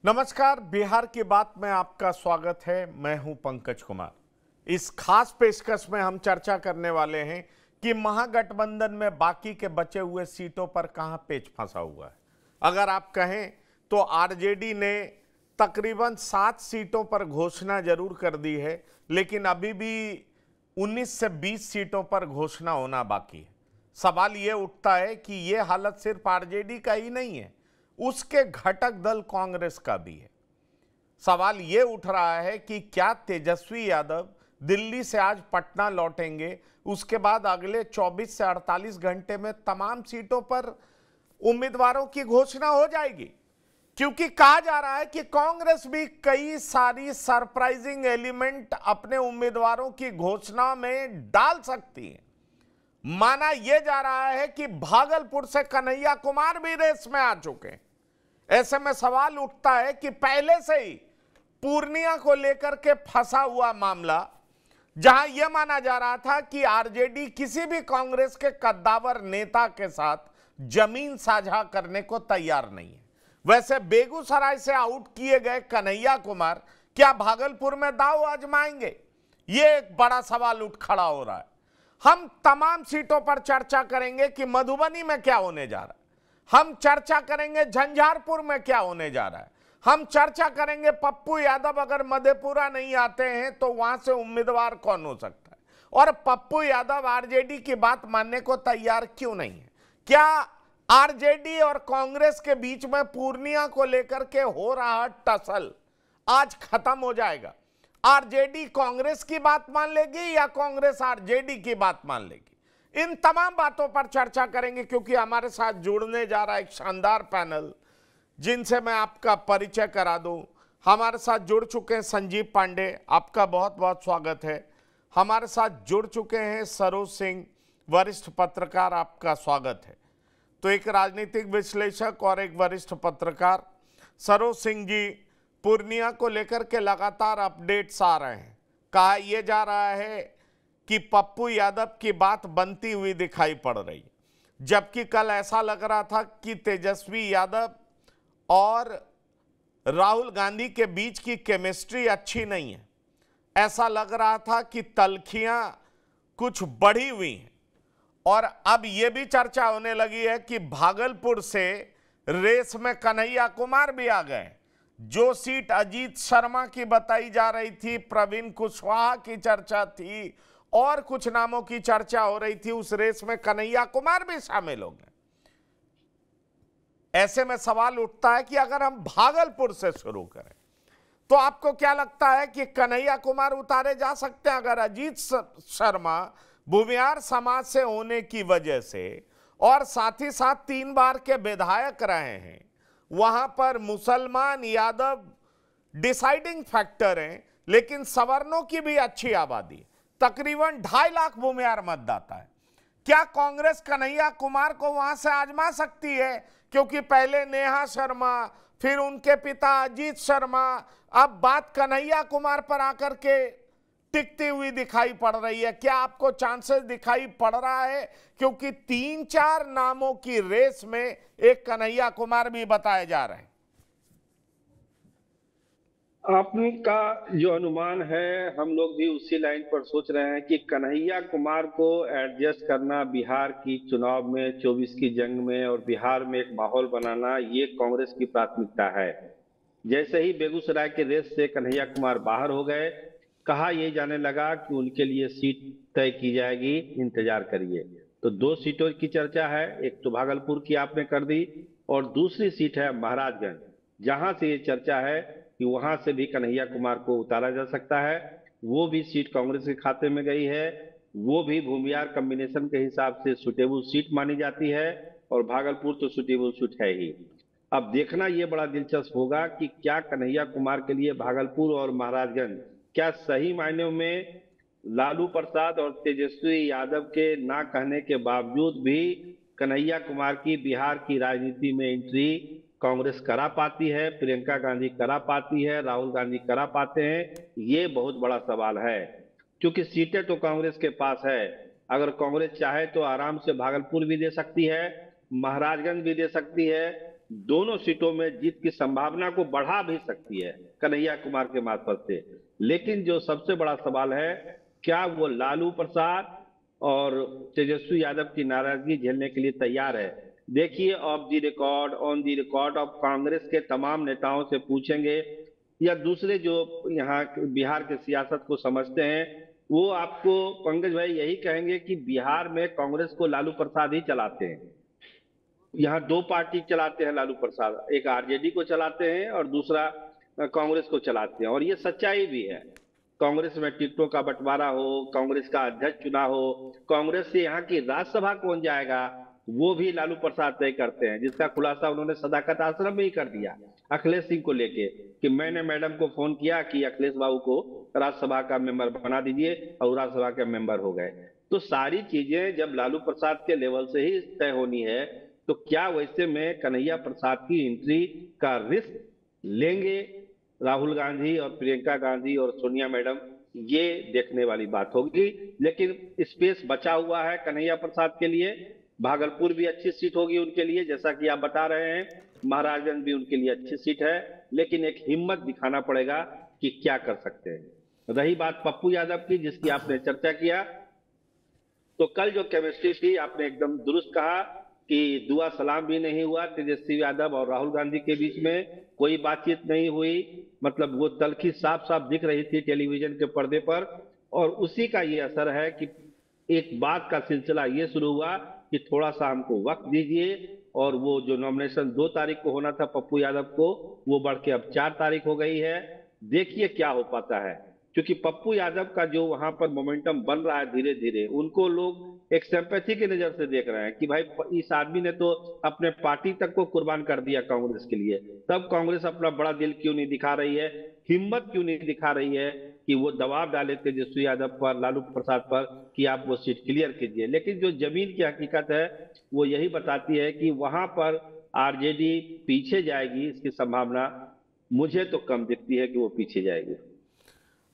नमस्कार, बिहार की बात में आपका स्वागत है। मैं हूं पंकज कुमार। इस खास पेशकश में हम चर्चा करने वाले हैं कि महागठबंधन में बाकी के बचे हुए सीटों पर कहां पेच फंसा हुआ है। अगर आप कहें तो आरजेडी ने तकरीबन 7 सीटों पर घोषणा जरूर कर दी है, लेकिन अभी भी 19 से 20 सीटों पर घोषणा होना बाकी है। सवाल यह उठता है कि यह हालत सिर्फ आरजेडी का ही नहीं है, उसके घटक दल कांग्रेस का भी है। सवाल यह उठ रहा है कि क्या तेजस्वी यादव दिल्ली से आज पटना लौटेंगे, उसके बाद अगले 24 से 48 घंटे में तमाम सीटों पर उम्मीदवारों की घोषणा हो जाएगी। क्योंकि कहा जा रहा है कि कांग्रेस भी कई सारी सरप्राइजिंग एलिमेंट अपने उम्मीदवारों की घोषणा में डाल सकती है। माना यह जा रहा है कि भागलपुर से कन्हैया कुमार भी रेस में आ चुके हैं। ऐसे में सवाल उठता है कि पहले से ही पूर्णिया को लेकर के फंसा हुआ मामला, जहां यह माना जा रहा था कि आरजेडी किसी भी कांग्रेस के कद्दावर नेता के साथ जमीन साझा करने को तैयार नहीं है, वैसे बेगूसराय से आउट किए गए कन्हैया कुमार क्या भागलपुर में दांव आजमाएंगे? यह एक बड़ा सवाल उठ खड़ा हो रहा है। हम तमाम सीटों पर चर्चा करेंगे कि मधुबनी में क्या होने जा रहा है, हम चर्चा करेंगे झंझारपुर में क्या होने जा रहा है, हम चर्चा करेंगे पप्पू यादव अगर मधेपुरा नहीं आते हैं तो वहां से उम्मीदवार कौन हो सकता है, और पप्पू यादव आरजेडी की बात मानने को तैयार क्यों नहीं है। क्या आरजेडी और कांग्रेस के बीच में पूर्णिया को लेकर के हो रहा टसल आज खत्म हो जाएगा? आरजेडी कांग्रेस की बात मान लेगी या कांग्रेस आरजेडी की बात मान लेगी? इन तमाम बातों पर चर्चा करेंगे, क्योंकि हमारे साथ जुड़ने जा रहा है एक शानदार पैनल, जिनसे मैं आपका परिचय करा दूं। हमारे साथ जुड़ चुके हैं संजीव पांडे, आपका बहुत बहुत स्वागत है। हमारे साथ जुड़ चुके हैं सरोज सिंह, वरिष्ठ पत्रकार, आपका स्वागत है। तो एक राजनीतिक विश्लेषक और एक वरिष्ठ पत्रकार, सरोज सिंह जी, पूर्णिया को लेकर के लगातार अपडेट्स आ रहे हैं। कहा यह जा रहा है कि पप्पू यादव की बात बनती हुई दिखाई पड़ रही, जबकि कल ऐसा लग रहा था कि तेजस्वी यादव और राहुल गांधी के बीच की केमिस्ट्री अच्छी नहीं है। ऐसा लग रहा था कि तल्खियां कुछ बढ़ी हुई हैं, और अब यह भी चर्चा होने लगी है कि भागलपुर से रेस में कन्हैया कुमार भी आ गए। जो सीट अजीत शर्मा की बताई जा रही थी, प्रवीण कुशवाहा की चर्चा थी और कुछ नामों की चर्चा हो रही थी, उस रेस में कन्हैया कुमार भी शामिल हो गए। ऐसे में सवाल उठता है कि अगर हम भागलपुर से शुरू करें तो आपको क्या लगता है कि कन्हैया कुमार उतारे जा सकते हैं? अगर अजीत शर्मा भूमिहार समाज से होने की वजह से और साथ ही साथ 3 बार के विधायक रहे हैं, वहां पर मुसलमान यादव डिसाइडिंग फैक्टर हैं, लेकिन सवर्णों की भी अच्छी आबादी, तकरीबन 2.5 लाख भूमिहार मतदाता है। क्या कांग्रेस कन्हैया कुमार को वहां से आजमा सकती है? क्योंकि पहले नेहा शर्मा, फिर उनके पिता अजीत शर्मा, अब बात कन्हैया कुमार पर आकर के टिकती हुई दिखाई पड़ रही है। क्या आपको चांसेस दिखाई पड़ रहा है? क्योंकि 3-4 नामों की रेस में एक कन्हैया कुमार भी बताए जा रहे हैं। आपका जो अनुमान है, हम लोग भी उसी लाइन पर सोच रहे हैं कि कन्हैया कुमार को एडजस्ट करना बिहार की चुनाव में, 24 की जंग में, और बिहार में एक माहौल बनाना, ये कांग्रेस की प्राथमिकता है। जैसे ही बेगूसराय के रेस से कन्हैया कुमार बाहर हो गए, कहा यह जाने लगा कि उनके लिए सीट तय की जाएगी, इंतजार करिए। तो 2 सीटों की चर्चा है, एक तो भागलपुर की आपने कर दी, और दूसरी सीट है महाराजगंज, जहां से ये चर्चा है कि वहां से भी कन्हैया कुमार को उतारा जा सकता है। वो भी सीट कांग्रेस के खाते में गई है, वो भी भूमिहार कॉम्बिनेशन के हिसाब से सुटेबल सीट मानी जाती है, और भागलपुर तो सुटेबल सीट है ही। अब देखना ये बड़ा दिलचस्प होगा कि क्या कन्हैया कुमार के लिए भागलपुर और महाराजगंज क्या सही मायनों में लालू प्रसाद और तेजस्वी यादव के ना कहने के बावजूद भी कन्हैया कुमार की बिहार की राजनीति में एंट्री कांग्रेस करा पाती है, प्रियंका गांधी करा पाती है, राहुल गांधी करा पाते हैं? ये बहुत बड़ा सवाल है, क्योंकि सीटें तो कांग्रेस के पास है। अगर कांग्रेस चाहे तो आराम से भागलपुर भी दे सकती है, महाराजगंज भी दे सकती है, दोनों सीटों में जीत की संभावना को बढ़ा भी सकती है कन्हैया कुमार के मार्फत से। लेकिन जो सबसे बड़ा सवाल है, क्या वो लालू प्रसाद और तेजस्वी यादव की नाराजगी झेलने के लिए तैयार है? देखिए, of the record, on the record, अब कांग्रेस के तमाम नेताओं से पूछेंगे या दूसरे जो यहाँ बिहार के सियासत को समझते हैं, वो आपको पंकज भाई यही कहेंगे कि बिहार में कांग्रेस को लालू प्रसाद ही चलाते हैं। यहाँ दो पार्टी चलाते हैं लालू प्रसाद, एक आरजेडी को चलाते हैं और दूसरा कांग्रेस को चलाते हैं। और ये सच्चाई भी है। कांग्रेस में टिकटों का बंटवारा हो, कांग्रेस का अध्यक्ष चुना हो, कांग्रेस से यहाँ की राज्यसभा कौन जाएगा, वो भी लालू प्रसाद तय करते हैं, जिसका खुलासा उन्होंने सदाकत आश्रम में ही कर दिया अखिलेश सिंह को लेके, कि मैंने मैडम को फोन किया कि अखिलेश बाबू को राज्यसभा का मेंबर बना दीजिए, और राज्यसभा के मेंबर हो गए। तो सारी चीजें जब लालू प्रसाद के लेवल से ही तय होनी है, तो क्या वैसे में कन्हैया प्रसाद की एंट्री का रिस्क लेंगे राहुल गांधी और प्रियंका गांधी और सोनिया मैडम? ये देखने वाली बात होगी। लेकिन स्पेस बचा हुआ है कन्हैया प्रसाद के लिए। भागलपुर भी अच्छी सीट होगी उनके लिए, जैसा कि आप बता रहे हैं। महाराजगंज भी उनके लिए अच्छी सीट है, लेकिन एक हिम्मत दिखाना पड़ेगा कि क्या कर सकते हैं। रही बात पप्पू यादव की, जिसकी आपने चर्चा किया, तो कल जो केमिस्ट्री थी, आपने एकदम दुरुस्त कहा कि दुआ सलाम भी नहीं हुआ तेजस्वी यादव और राहुल गांधी के बीच में, कोई बातचीत नहीं हुई। मतलब वो तलखी साफ साफ दिख रही थी टेलीविजन के पर्दे पर। और उसी का ये असर है कि एक बात का सिलसिला ये शुरू हुआ कि थोड़ा सा हमको वक्त दीजिए, और वो जो नॉमिनेशन 2 तारीख को होना था पप्पू यादव को, वो बढ़ के अब 4 तारीख हो गई है। देखिए क्या हो पाता है, क्योंकि पप्पू यादव का जो वहां पर मोमेंटम बन रहा है धीरे धीरे, उनको लोग एक सिंपैथी की नजर से देख रहे हैं कि भाई इस आदमी ने तो अपने पार्टी तक को कुर्बान कर दिया कांग्रेस के लिए, तब कांग्रेस अपना बड़ा दिल क्यों नहीं दिखा रही है, हिम्मत क्यों नहीं दिखा रही है कि वो दबाव डाले तेजस्वी यादव पर, लालू प्रसाद पर, कि आप वो सीट क्लियर कीजिए। लेकिन जो जमीन की हकीकत है वो यही बताती है कि वहां पर आरजेडी पीछे जाएगी, इसकी संभावना मुझे तो कम दिखती है कि वो पीछे जाएगी।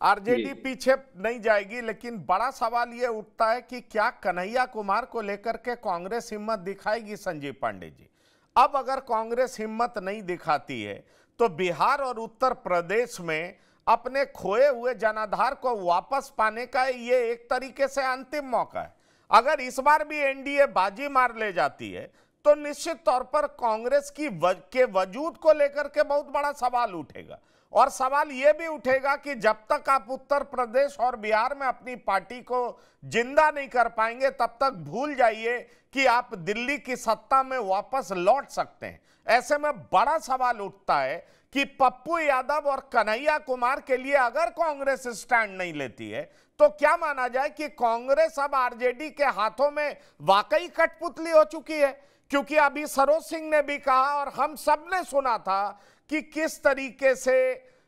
आरजेडी पीछे नहीं जाएगी, लेकिन बड़ा सवाल यह उठता है कि क्या कन्हैया कुमार को लेकर के कांग्रेस हिम्मत दिखाएगी? संजीव पांडे जी, अब अगर कांग्रेस हिम्मत नहीं दिखाती है तो बिहार और उत्तर प्रदेश में अपने खोए हुए जनाधार को वापस पाने का ये एक तरीके से अंतिम मौका है। अगर इस बार भी एनडीए बाजी मार ले जाती है तो निश्चित तौर पर कांग्रेस के वजूद को लेकर के बहुत बड़ा सवाल उठेगा। और सवाल यह भी उठेगा कि जब तक आप उत्तर प्रदेश और बिहार में अपनी पार्टी को जिंदा नहीं कर पाएंगे, तब तक भूल जाइए कि आप दिल्ली की सत्ता में वापस लौट सकते हैं। ऐसे में बड़ा सवाल उठता है कि पप्पू यादव और कन्हैया कुमार के लिए अगर कांग्रेस स्टैंड नहीं लेती है तो क्या माना जाए कि कांग्रेस अब आरजेडी के हाथों में वाकई कठपुतली हो चुकी है? क्योंकि अभी सरोज सिंह ने भी कहा और हम सब ने सुना था कि किस तरीके से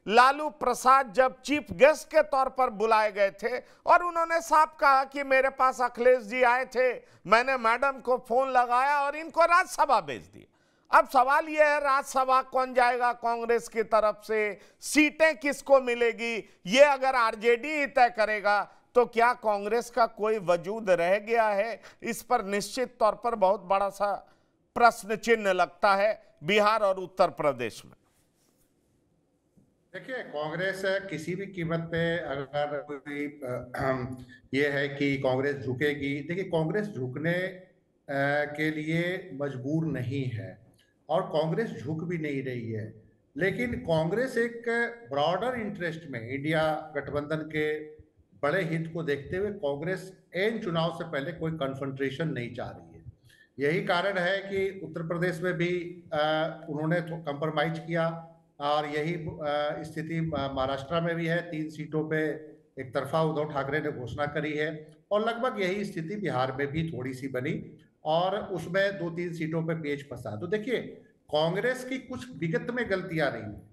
लालू प्रसाद जब चीफ गेस्ट के तौर पर बुलाए गए थे और उन्होंने साफ कहा कि मेरे पास अखिलेश जी आए थे, मैंने मैडम को फोन लगाया और इनको राज्यसभा भेज दिया। अब सवाल यह है, राज्यसभा कौन जाएगा कांग्रेस की तरफ से, सीटें किसको मिलेगी, ये अगर आरजेडी ही तय करेगा तो क्या कांग्रेस का कोई वजूद रह गया है? इस पर निश्चित तौर पर बहुत बड़ा सा प्रश्न चिन्ह लगता है बिहार और उत्तर प्रदेश में। देखिए, कांग्रेस किसी भी कीमत पे अगर कोई ये है कि कांग्रेस झुकेगी, देखिए कांग्रेस झुकने के लिए मजबूर नहीं है और कांग्रेस झुक भी नहीं रही है। लेकिन कांग्रेस एक ब्रॉडर इंटरेस्ट में, इंडिया गठबंधन के बड़े हित को देखते हुए कांग्रेस एन चुनाव से पहले कोई कन्फ्रंटेशन नहीं चाह रही है। यही कारण है कि उत्तर प्रदेश में भी उन्होंने कंप्रोमाइज किया और यही स्थिति महाराष्ट्र में भी है। 3 सीटों पे एक तरफा उद्धव ठाकरे ने घोषणा करी है और लगभग यही स्थिति बिहार में भी थोड़ी सी बनी और उसमें 2-3 सीटों पे पेच फंसा। तो देखिए, कांग्रेस की कुछ विगत में गलतियां रही हैं।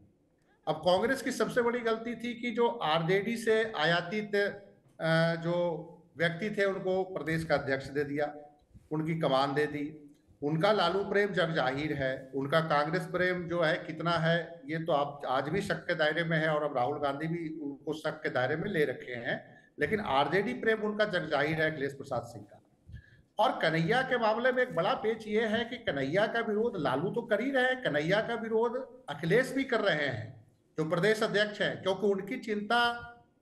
अब कांग्रेस की सबसे बड़ी गलती थी कि जो आरजेडी से आयातित जो व्यक्ति थे उनको प्रदेश का अध्यक्ष दे दिया, उनकी कमान दे दी। उनका लालू प्रेम जग जाहिर है, उनका कांग्रेस प्रेम जो है कितना है ये तो आप आज भी शक के दायरे में है और अब राहुल गांधी भी उनको शक के दायरे में ले रखे हैं। लेकिन आरजेडी प्रेम उनका जग जाहिर है अखिलेश प्रसाद सिंह का। और कन्हैया के मामले में एक बड़ा पेच ये है कि कन्हैया का विरोध लालू तो कर ही रहे हैं, कन्हैया का विरोध अखिलेश भी कर रहे हैं जो प्रदेश अध्यक्ष हैं, क्योंकि उनकी चिंता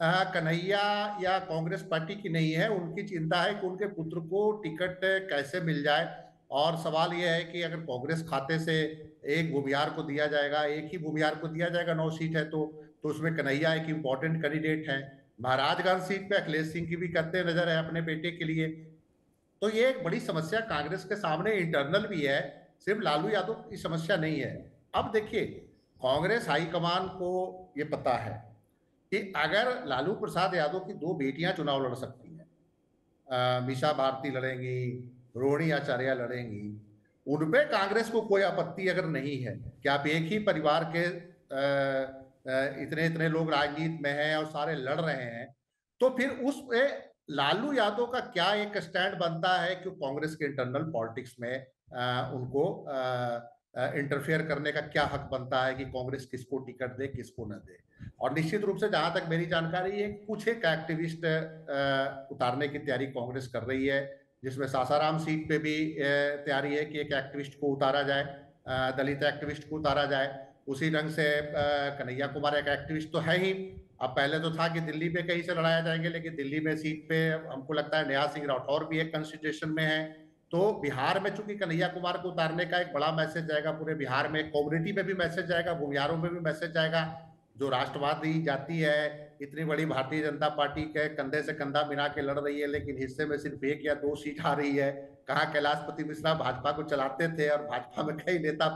कन्हैया या कांग्रेस पार्टी की नहीं है, उनकी चिंता है कि उनके पुत्र को टिकट कैसे मिल जाए। और सवाल यह है कि अगर कांग्रेस खाते से एक भूमिहार को दिया जाएगा, एक ही भूमिहार को दिया जाएगा, 9 सीट है तो उसमें कन्हैया एक इंपॉर्टेंट कैंडिडेट है। महाराजगंज सीट पे अखिलेश सिंह की भी करते नजर है अपने बेटे के लिए। तो ये एक बड़ी समस्या कांग्रेस के सामने इंटरनल भी है, सिर्फ लालू यादव की समस्या नहीं है। अब देखिए, कांग्रेस हाईकमान को ये पता है कि अगर लालू प्रसाद यादव की 2 बेटियां चुनाव लड़ सकती हैं, मीसा भारती लड़ेंगी, रोहिणी आचार्य लड़ेंगी, उनपे कांग्रेस को कोई आपत्ति अगर नहीं है कि आप एक ही परिवार के इतने इतने लोग राजनीति में हैं और सारे लड़ रहे हैं, तो फिर उस पे लालू यादव का क्या एक स्टैंड बनता है कि कांग्रेस के इंटरनल पॉलिटिक्स में उनको इंटरफेयर करने का क्या हक बनता है कि कांग्रेस किसको टिकट दे किसको न दे। और निश्चित रूप से जहां तक मेरी जानकारी है, कुछ एक एक्टिविस्ट उतारने की तैयारी कांग्रेस कर रही है, जिसमें सासाराम सीट पे भी तैयारी है कि एक एक्टिविस्ट को उतारा जाए, दलित एक्टिविस्ट को उतारा जाए। उसी ढंग से कन्हैया कुमार एक एक्टिविस्ट तो है ही। अब पहले तो था कि दिल्ली पे कहीं से लड़ाया जाएंगे, लेकिन दिल्ली में सीट पे हमको लगता है नेहा सिंह राठौर भी एक कंसिडरेशन में है। तो बिहार में चूंकि कन्हैया कुमार को उतारने का एक बड़ा मैसेज जाएगा, पूरे बिहार में कम्युनिटी में भी मैसेज जाएगा, भूमिहारों में भी मैसेज जाएगा। जो राष्ट्रवादी जाति है, इतनी बड़ी भारतीय जनता पार्टी के कंधे से कंधा मिला के लड़ रही है, लेकिन हिस्से में सिर्फ 1 या 2 सीट आ रही है। कहाँ कैलाशपति मिश्रा भाजपा को चलाते थे और भाजपा में कई नेता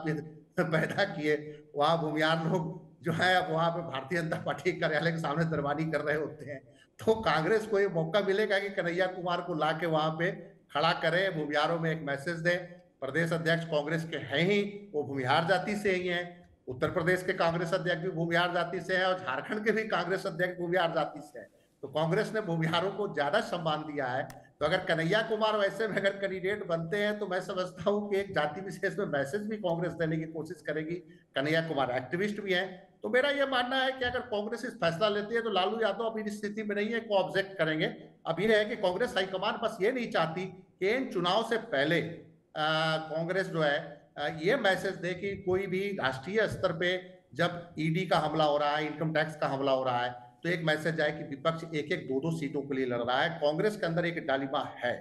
पैदा किए, वहां भूमिहार लोग जो है अब वहां पे भारतीय जनता पार्टी कार्यालय के सामने दरबारी कर रहे होते हैं। तो कांग्रेस को ये मौका मिलेगा कि कन्हैया कुमार को ला के वहां पे खड़ा करे, भूमिहारों में एक मैसेज दे। प्रदेश अध्यक्ष कांग्रेस के हैं ही, वो भूमिहार जाति से ही हैं। उत्तर प्रदेश के कांग्रेस अध्यक्ष भी भूमिहार जाति से है और झारखंड के भी कांग्रेस अध्यक्ष भूमिहार जाति से है। तो कांग्रेस ने भूमिहारों को ज्यादा सम्मान दिया है। तो अगर कन्हैया कुमार वैसे में अगर कैंडिडेट बनते हैं तो मैं समझता हूं कि एक जाति विशेष में मैसेज भी कांग्रेस देने की कोशिश करेगी। कन्हैया कुमार एक्टिविस्ट भी हैं। तो मेरा यह मानना है कि अगर कांग्रेस इस फैसला लेती है तो लालू यादव अभी इस स्थिति में नहीं है को ऑब्जेक्ट करेंगे। अब यह है कि कांग्रेस हाईकमान बस ये नहीं चाहती कि इन चुनाव से पहले कांग्रेस जो है ये मैसेज दे कि कोई भी राष्ट्रीय स्तर पे जब ईडी का हमला हो रहा है, इनकम टैक्स का हमला हो रहा है, तो एक मैसेज आए कि विपक्ष 1-1, 2-2 सीटों के लिए लड़ रहा है। कांग्रेस के अंदर एक डालिमा है,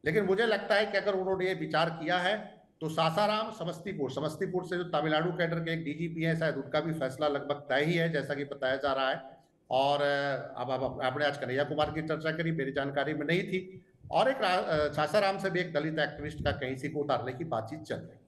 लेकिन मुझे लगता है कि अगर उन्होंने ये विचार किया है तो सासाराम, समस्तीपुर से जो तमिलनाडु कैडर के एक डीजीपी हैं, शायद उनका भी फैसला लगभग तय ही है जैसा कि बताया जा रहा है। और अब आपने आज कन्हैया कुमार की चर्चा करी, मेरी जानकारी में नहीं थी। और एक सासाराम से भी एक दलित एक्टिविस्ट का कहीं से को उतारने की बातचीत चल रही है।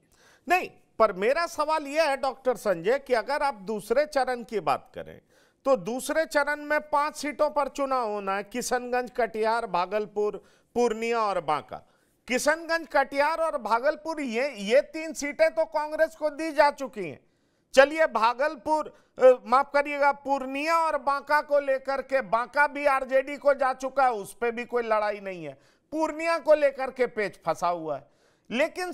नहीं, पर मेरा सवाल यह है डॉक्टर संजय कि अगर आप दूसरे चरण की बात करें तो दूसरे चरण में 5 सीटों पर चुनाव होना है, किशनगंज, कटिहार, भागलपुर, पूर्णिया और बांका। किशनगंज, कटिहार और भागलपुर ये 3 सीटें तो कांग्रेस को दी जा चुकी हैं। चलिए भागलपुर, माफ करिएगा, पूर्णिया और बांका को लेकर के, बांका भी आरजेडी को जा चुका है, उस पर भी कोई लड़ाई नहीं है। पूर्णिया को लेकर के पेच फंसा हुआ है, लेकिन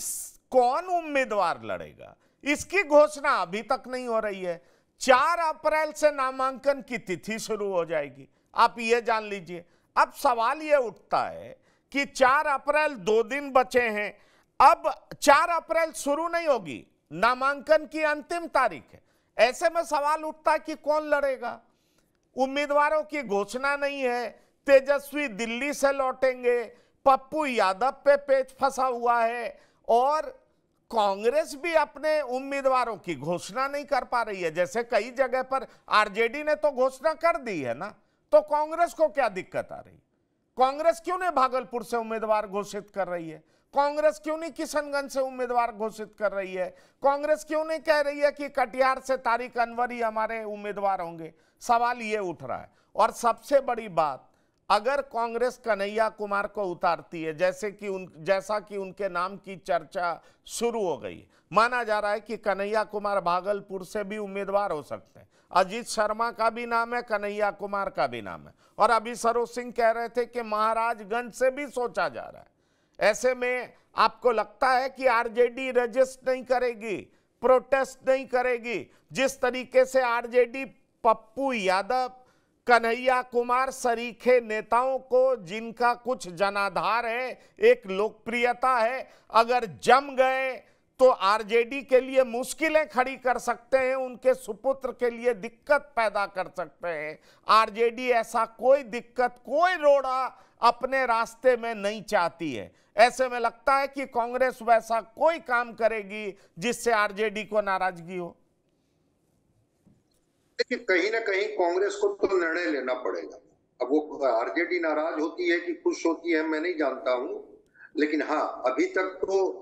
कौन उम्मीदवार लड़ेगा इसकी घोषणा अभी तक नहीं हो रही है। 4 अप्रैल से नामांकन की तिथि शुरू हो जाएगी, आप ये जान लीजिए। अब सवाल ये उठता है कि 4 अप्रैल 2 दिन बचे हैं, अब 4 अप्रैल शुरू नहीं होगी, नामांकन की अंतिम तारीख है। ऐसे में सवाल उठता है कि कौन लड़ेगा। उम्मीदवारों की घोषणा नहीं है, तेजस्वी दिल्ली से लौटेंगे, पप्पू यादव पे पेच फंसा हुआ है और कांग्रेस भी अपने उम्मीदवारों की घोषणा नहीं कर पा रही है। जैसे कई जगह पर आरजेडी ने तो घोषणा कर दी है ना, तो कांग्रेस को क्या दिक्कत आ रही? कांग्रेस क्यों नहीं भागलपुर से उम्मीदवार घोषित कर रही है? कांग्रेस क्यों नहीं किशनगंज से उम्मीदवार घोषित कर रही है? कांग्रेस क्यों नहीं कह रही है कि कटिहार से तारिक अनवर ही हमारे उम्मीदवार होंगे? सवाल ये उठ रहा है। और सबसे बड़ी बात, अगर कांग्रेस कन्हैया कुमार को उतारती है, जैसा कि उनके नाम की चर्चा शुरू हो गई, माना जा रहा है कि कन्हैया कुमार भागलपुर से भी उम्मीदवार हो सकते हैं। अजीत शर्मा का भी नाम है, कन्हैया कुमार का भी नाम है, और अभी सरोज सिंह कह रहे थे कि महाराजगंज से भी सोचा जा रहा है। ऐसे में आपको लगता है कि आरजेडी रजिस्ट नहीं करेगी, प्रोटेस्ट नहीं करेगी? जिस तरीके से आरजेडी पप्पू यादव कन्हैया कुमार सरीखे नेताओं को, जिनका कुछ जनाधार है, एक लोकप्रियता है, अगर जम गए तो आरजेडी के लिए मुश्किलें खड़ी कर सकते हैं, उनके सुपुत्र के लिए दिक्कत पैदा कर सकते हैं। आरजेडी ऐसा कोई दिक्कत, कोई रोड़ा अपने रास्ते में नहीं चाहती है। ऐसे में लगता है कि कांग्रेस वैसा कोई काम करेगी जिससे आरजेडी को नाराजगी हो। देखिए, कहीं ना कहीं कांग्रेस को तो निर्णय लेना पड़ेगा। अब वो आरजेडी नाराज होती है कि खुश होती है, मैं नहीं जानता हूं, लेकिन हाँ, अभी तक तो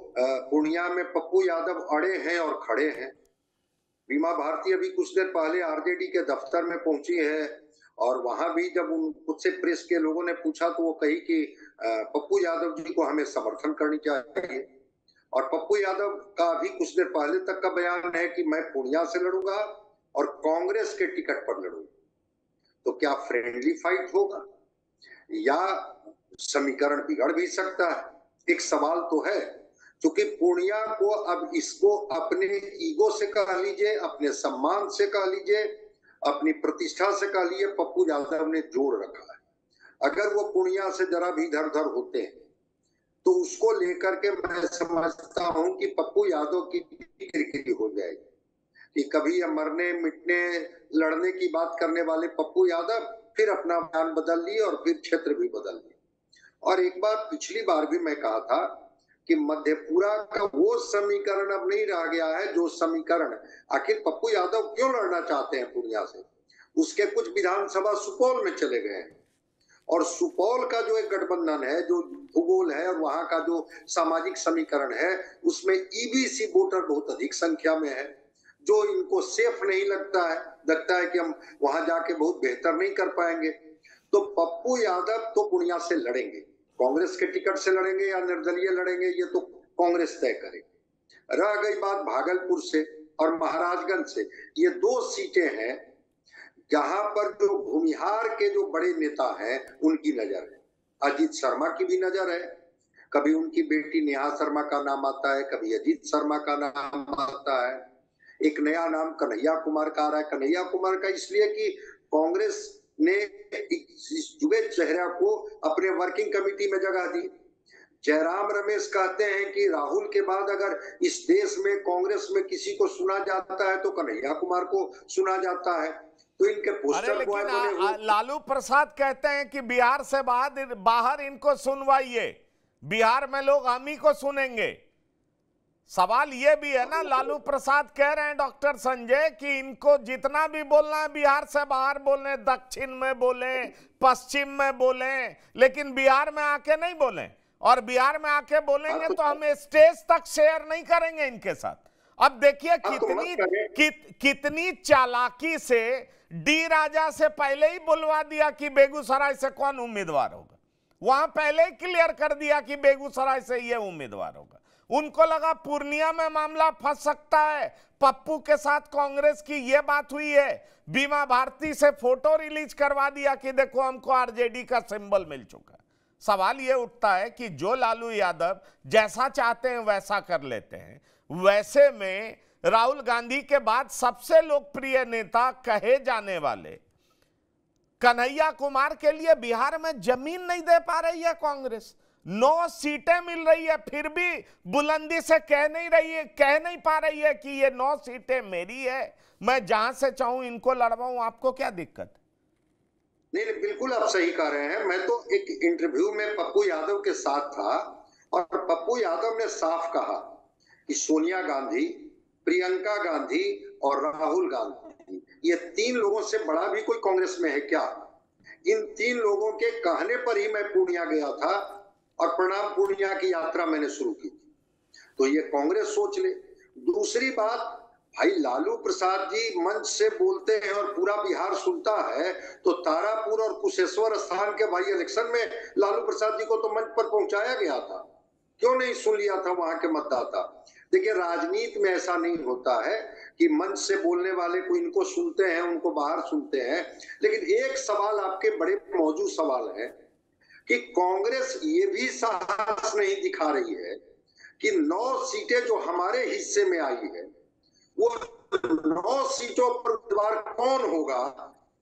पूर्णिया में पप्पू यादव अड़े हैं और खड़े हैं। बीमा भारती अभी कुछ देर पहले आरजेडी के दफ्तर में पहुंची है, और वहां भी जब उनसे प्रेस के लोगों ने पूछा तो वो कही कि पप्पू यादव जी को हमें समर्थन करनी चाहिए। और पप्पू यादव का अभी कुछ देर पहले तक का बयान है कि मैं पूर्णिया से लड़ूंगा और कांग्रेस के टिकट पर लड़ूंगा। तो क्या फ्रेंडली फाइट होगा या समीकरण बिगड़ भी सकता है? एक सवाल तो है, क्योंकि पूर्णिया को अब इसको अपने ईगो से कह लीजिए, अपने सम्मान से कह लीजिए, अपनी प्रतिष्ठा से कह लीजिए, पप्पू यादव ने जोड़ रखा है। अगर वो पूर्णिया से जरा भी इधर उधर होते हैं तो उसको लेकर के मैं समझता हूं कि पप्पू यादव की किरकिरी हो जाएगी कि कभी मरने मिटने लड़ने की बात करने वाले पप्पू यादव फिर अपना बयान बदल लिए और फिर क्षेत्र भी बदल लिए। और एक बात पिछली बार भी मैं कहा था कि मधेपुरा का वो समीकरण अब नहीं रह गया है जो समीकरण, आखिर पप्पू यादव क्यों लड़ना चाहते हैं पूर्णिया से? उसके कुछ विधानसभा सुपौल में चले गए हैं, और सुपौल का जो एक गठबंधन है, जो भूगोल है और वहां का जो सामाजिक समीकरण है, उसमें ईबीसी वोटर बहुत अधिक संख्या में है, जो इनको सेफ नहीं लगता है कि हम वहां जाके बहुत बेहतर नहीं कर पाएंगे। तो पप्पू यादव तो पूर्णिया से लड़ेंगे, कांग्रेस के टिकट से लड़ेंगे या निर्दलीय लड़ेंगे, ये तो कांग्रेस तय करेगी। रह गई बात भागलपुर से और महाराजगंज से, ये दो सीटें हैं जहां पर जो भूमिहार के जो बड़े नेता हैं उनकी नजर है। अजीत शर्मा की भी नजर है, कभी उनकी बेटी नेहा शर्मा का नाम आता है, कभी अजीत शर्मा का नाम आता है। एक नया नाम कन्हैया कुमार का आ रहा है। कन्हैया कुमार का इसलिए कि कांग्रेस ने जुबेद चेहरा को अपने वर्किंग कमेटी में जगह दी। जयराम रमेश कहते हैं कि राहुल के बाद अगर इस देश में कांग्रेस में किसी को सुना जाता है तो कन्हैया कुमार को सुना जाता है। तो इनके पोस्टर बॉय बने लालू प्रसाद कहते हैं कि बिहार से बाहर इनको सुनवाइए, बिहार में लोग हम ही को सुनेंगे। सवाल ये भी है ना, लालू प्रसाद कह रहे हैं डॉक्टर संजय कि इनको जितना भी बोलना है बिहार से बाहर बोले, दक्षिण में बोले, पश्चिम में बोले, लेकिन बिहार में आके नहीं बोले। और बिहार में आके बोलेंगे तो हम स्टेज तक शेयर नहीं करेंगे इनके साथ। अब देखिए कितनी चालाकी से डी राजा से पहले ही बुलवा दिया कि बेगूसराय से कौन उम्मीदवार होगा, वहां पहले ही क्लियर कर दिया कि बेगूसराय से ये उम्मीदवार होगा। उनको लगा पूर्णिया में मामला फंस सकता है, पप्पू के साथ कांग्रेस की ये बात हुई है, बीमा भारती से फोटो रिलीज करवा दिया कि देखो हमको आरजेडी का सिंबल मिल चुका है। सवाल ये उठता है कि जो लालू यादव जैसा चाहते हैं वैसा कर लेते हैं, वैसे में राहुल गांधी के बाद सबसे लोकप्रिय नेता कहे जाने वाले कन्हैया कुमार के लिए बिहार में जमीन नहीं दे पा रही है कांग्रेस। 9 सीटें मिल रही है, फिर भी बुलंदी से कह नहीं पा रही है कि ये 9 सीटें मेरी है, मैं जहां से चाहूं इनको लड़वाऊं। आपको क्या दिक्कत? नहीं, बिल्कुल आप सही कह रहे हैं। मैं तो एक इंटरव्यू में पप्पू यादव के साथ था और पप्पू यादव ने साफ कहा कि सोनिया गांधी, प्रियंका गांधी और राहुल गांधी, ये 3 लोगों से बड़ा भी कोई कांग्रेस में है क्या? इन 3 लोगों के कहने पर ही मैं पूर्णिया गया था और प्रणाम पूर्णिया की यात्रा मैंने शुरू की थी। तो ये कांग्रेस सोच ले। दूसरी बात, भाई लालू प्रसाद जी मंच से बोलते हैं और पूरा बिहार सुनता है, तो तारापुर और कुशेश्वर स्थान के भाई इलेक्शन में लालू प्रसाद जी को तो मंच पर पहुंचाया गया था, क्यों नहीं सुन लिया था वहां के मतदाता? देखिए, राजनीति में ऐसा नहीं होता है कि मंच से बोलने वाले को इनको सुनते हैं, उनको बाहर सुनते हैं। लेकिन एक सवाल आपके बड़े मौजूद सवाल है कि कांग्रेस ये भी साहस नहीं दिखा रही है कि 9 सीटें जो हमारे हिस्से में आई है, वो 9 सीटों पर उम्मीदवार कौन होगा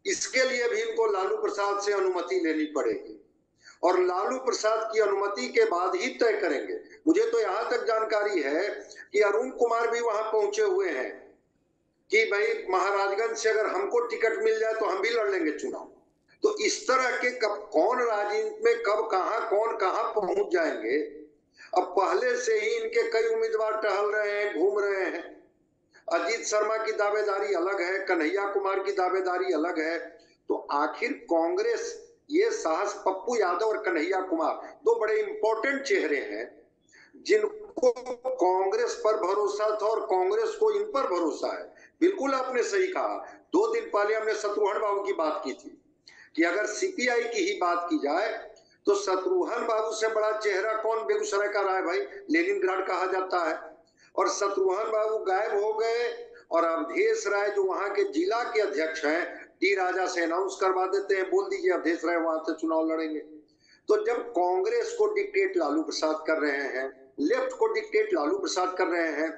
इसके लिए भी इनको लालू प्रसाद से अनुमति लेनी पड़ेगी और लालू प्रसाद की अनुमति के बाद ही तय करेंगे। मुझे तो यहां तक जानकारी है कि अरुण कुमार भी वहां पहुंचे हुए हैं कि भाई महाराजगंज से अगर हमको टिकट मिल जाए तो हम भी लड़ लेंगे चुनाव। तो इस तरह के कब कौन राजनीति में कब कहां कौन कहां पहुंच जाएंगे, अब पहले से ही इनके कई उम्मीदवार टहल रहे हैं, घूम रहे हैं। अजीत शर्मा की दावेदारी अलग है, कन्हैया कुमार की दावेदारी अलग है। तो आखिर कांग्रेस, ये साहस पप्पू यादव और कन्हैया कुमार दो बड़े इंपॉर्टेंट चेहरे हैं जिनको कांग्रेस पर भरोसा था और कांग्रेस को इन पर भरोसा है। बिल्कुल आपने सही कहा। 2 दिन पहले हमने शत्रुघ्न बाबू की बात की थी कि अगर सीपीआई की ही बात की जाए तो शत्रुघ्न बाबू से बड़ा चेहरा कौन बेगूसराय का रहा है भाई? लेनिनग्राड कहा जाता है। और शत्रुघ्न बाबू गायब हो गए और अवधेश राय जो वहां के जिला के अध्यक्ष हैं, डी राजा से अनाउंस करवा देते हैं, बोल दीजिए अवधेश राय वहां से चुनाव लड़ेंगे। तो जब कांग्रेस को डिक्टेट लालू प्रसाद कर रहे हैं, लेफ्ट को डिक्टेट लालू प्रसाद कर रहे हैं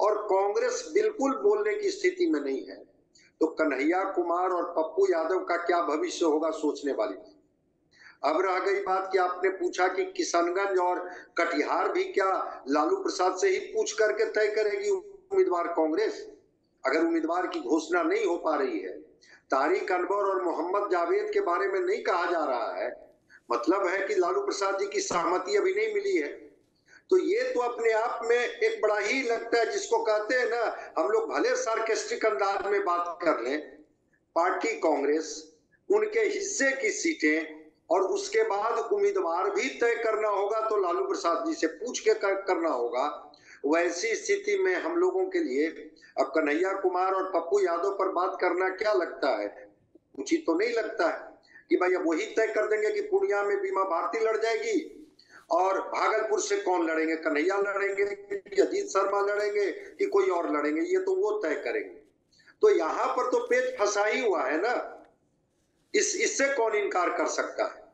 और कांग्रेस बिल्कुल बोलने की स्थिति में नहीं है, तो कन्हैया कुमार और पप्पू यादव का क्या भविष्य होगा, सोचने वाली बात। अब रह गई बात कि आपने पूछा कि किशनगंज और कटिहार भी क्या लालू प्रसाद से ही पूछ करके तय करेगी उम्मीदवार कांग्रेस? अगर उम्मीदवार की घोषणा नहीं हो पा रही है, तारिक अनवर और मोहम्मद जावेद के बारे में नहीं कहा जा रहा है, मतलब है कि लालू प्रसाद जी की सहमति अभी नहीं मिली है। तो ये तो अपने आप में एक बड़ा ही लगता है, जिसको कहते हैं ना, हम लोग भले सार्केस्टिक अंदाज में बात कर लें, पार्टी कांग्रेस उनके हिस्से की सीटें और उसके बाद उम्मीदवार भी तय करना होगा तो लालू प्रसाद जी से पूछ के करना होगा। वैसी स्थिति में हम लोगों के लिए अब कन्हैया कुमार और पप्पू यादव पर बात करना क्या लगता है? उचित तो नहीं लगता है कि भाई अब वही तय कर देंगे कि पूर्णिया में बीमा भारती लड़ जाएगी और भागलपुर से कौन लड़ेंगे, कन्हैया लड़ेंगे कि अजीत शर्मा लड़ेंगे कि कोई और लड़ेंगे, ये तो वो तय करेंगे। तो यहां पर तो पेच फंसा ही हुआ है ना, इससे कौन इनकार कर सकता है?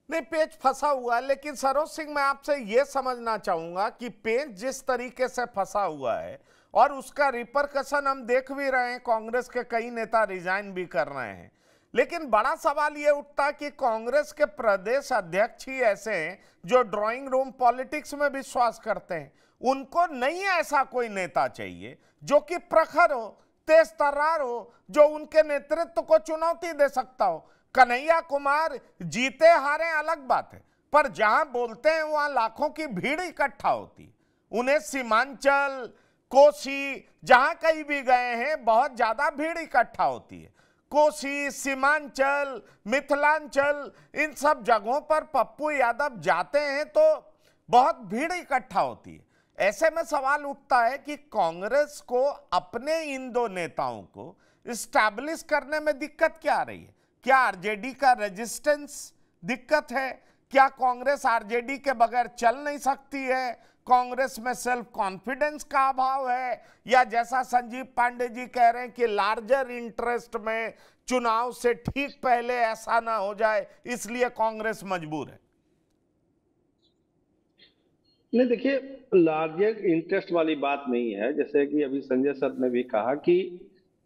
नहीं, पेच फंसा हुआ है, लेकिन सरोज सिंह मैं आपसे यह समझना चाहूंगा कि पेच जिस तरीके से फंसा हुआ है और उसका रिपरकशन हम देख भी रहे हैं, कांग्रेस के कई नेता रिजाइन भी कर रहे हैं, लेकिन बड़ा सवाल यह उठता कि कांग्रेस के प्रदेश अध्यक्ष ही ऐसे हैं जो ड्राइंग रूम पॉलिटिक्स में विश्वास करते हैं। उनको नहीं ऐसा कोई नेता चाहिए जो कि प्रखर हो, तेज तर्रार हो, जो उनके नेतृत्व को चुनौती दे सकता हो। कन्हैया कुमार जीते हारे अलग बात है, पर जहां बोलते हैं वहां लाखों की भीड़ इकट्ठा होती है। उन्हें सीमांचल, कोसी, जहां कहीं भी गए हैं बहुत ज्यादा भीड़ इकट्ठा होती है। कोसी, सीमांचल, मिथिलांचल, इन सब जगहों पर पप्पू यादव जाते हैं तो बहुत भीड़ इकट्ठा होती है। ऐसे में सवाल उठता है कि कांग्रेस को अपने इन दो नेताओं को इस्टेब्लिश करने में दिक्कत क्या आ रही है? क्या आरजेडी का रेजिस्टेंस दिक्कत है? क्या कांग्रेस आरजेडी के बगैर चल नहीं सकती है? कांग्रेस में सेल्फ कॉन्फिडेंस का अभाव है? या जैसा संजीव पांडे जी कह रहे हैं कि लार्जर इंटरेस्ट में चुनाव से ठीक पहले ऐसा ना हो जाए इसलिए कांग्रेस मजबूर है? नहीं, देखिए, लार्जर इंटरेस्ट वाली बात नहीं है। जैसे कि अभी संजय सर ने भी कहा कि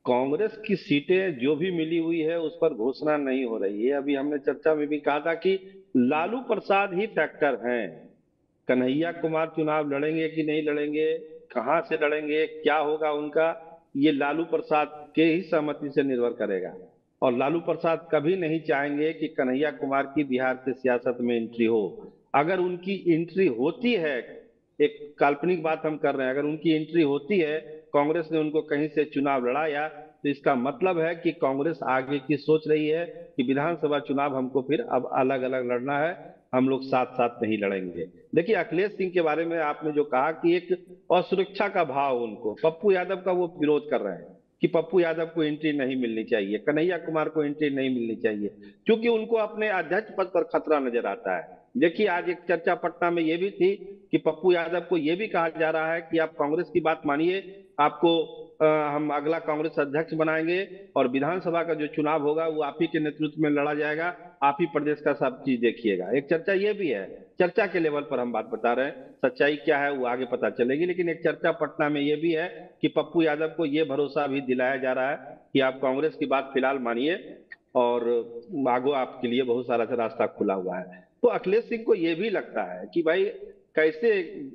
कांग्रेस की सीटें जो भी मिली हुई है उस पर घोषणा नहीं हो रही है। अभी हमने चर्चा में भी कहा था कि लालू प्रसाद ही फैक्टर हैं। कन्हैया कुमार चुनाव लड़ेंगे कि नहीं लड़ेंगे, कहां से लड़ेंगे, क्या होगा उनका, ये लालू प्रसाद के ही सहमति से निर्भर करेगा। और लालू प्रसाद कभी नहीं चाहेंगे कि कन्हैया कुमार की बिहार से सियासत में एंट्री हो। अगर उनकी एंट्री होती है, एक काल्पनिक बात हम कर रहे हैं, अगर उनकी एंट्री होती है, कांग्रेस ने उनको कहीं से चुनाव लड़ाया, तो इसका मतलब है कि कांग्रेस आगे की सोच रही है कि विधानसभा चुनाव हमको फिर अब अलग अलग लड़ना है, हम लोग साथ साथ नहीं लड़ेंगे। देखिए, अखिलेश सिंह के बारे में आपने जो कहा कि एक असुरक्षा का भाव उनको, पप्पू यादव का वो विरोध कर रहे हैं कि पप्पू यादव को एंट्री नहीं मिलनी चाहिए, कन्हैया कुमार को एंट्री नहीं मिलनी चाहिए, क्योंकि उनको अपने अध्यक्ष पद पर खतरा नजर आता है। देखिए, आज एक चर्चा पटना में ये भी थी कि पप्पू यादव को ये भी कहा जा रहा है कि आप कांग्रेस की बात मानिए, आपको हम अगला कांग्रेस अध्यक्ष बनाएंगे और विधानसभा का जो चुनाव होगा वो आप ही के नेतृत्व में लड़ा जाएगा, आप ही प्रदेश का सब चीज देखिएगा। एक चर्चा ये भी है, चर्चा के लेवल पर हम बात बता रहे हैं, सच्चाई क्या है वो आगे पता चलेगी। लेकिन एक चर्चा पटना में ये भी है कि पप्पू यादव को ये भरोसा भी दिलाया जा रहा है कि आप कांग्रेस की बात फिलहाल मानिए और आगो आपके लिए बहुत सारा रास्ता खुला हुआ है। तो अखिलेश सिंह को ये भी लगता है कि भाई कैसे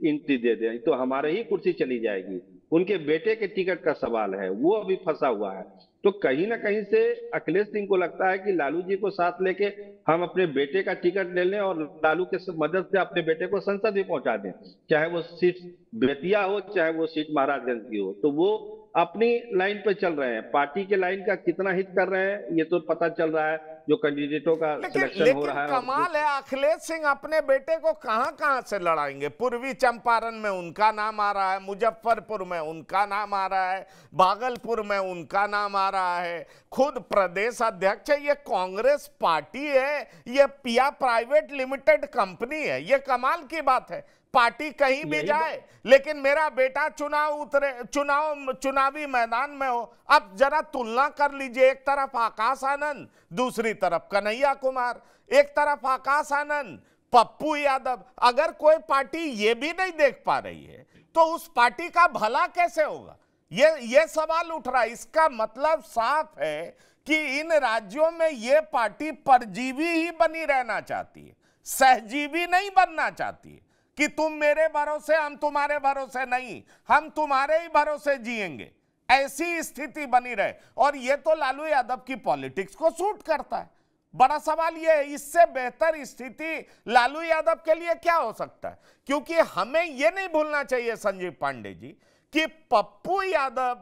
एंट्री दे दें, तो हमारे ही कुर्सी चली जाएगी। उनके बेटे के टिकट का सवाल है, वो अभी फंसा हुआ है। तो कहीं ना कहीं से अखिलेश सिंह को लगता है कि लालू जी को साथ लेके हम अपने बेटे का टिकट ले लें और लालू के मदद से अपने बेटे को संसद भी पहुंचा दें, चाहे वो सीट बेतिया हो चाहे वो सीट महाराजगंज की हो। तो वो अपनी लाइन पे चल रहे हैं, पार्टी के लाइन का कितना हित कर रहे हैं ये तो पता चल रहा है जो कैंडिडेटों का सिलेक्शन हो रहा है। कमाल है, अखिलेश सिंह अपने बेटे को कहां कहां से लड़ाएंगे। पूर्वी चंपारण में उनका नाम आ रहा है, मुजफ्फरपुर में उनका नाम आ रहा है, भागलपुर में उनका नाम आ रहा है, खुद प्रदेश अध्यक्ष है। ये कांग्रेस पार्टी है, ये पिया प्राइवेट लिमिटेड कंपनी है। ये कमाल की बात है, पार्टी कहीं भी जाए लेकिन मेरा बेटा चुनावी मैदान में हो। अब जरा तुलना कर लीजिए, एक तरफ आकाश आनंद, दूसरी तरफ कन्हैया कुमार, एक तरफ आकाश आनंद, पप्पू यादव। अगर कोई पार्टी ये भी नहीं देख पा रही है तो उस पार्टी का भला कैसे होगा, ये सवाल उठ रहा है। इसका मतलब साफ है कि इन राज्यों में ये पार्टी परजीवी ही बनी रहना चाहती है, सहजीवी नहीं बनना चाहती है कि तुम मेरे भरोसे हम तुम्हारे भरोसे नहीं, हम तुम्हारे ही भरोसे जिएंगे, ऐसी स्थिति बनी रहे। और ये तो लालू यादव की पॉलिटिक्स को सूट करता है। बड़ा सवाल ये है, इससे बेहतर स्थिति लालू यादव के लिए क्या हो सकता है? क्योंकि हमें यह नहीं भूलना चाहिए संजीव पांडे जी कि पप्पू यादव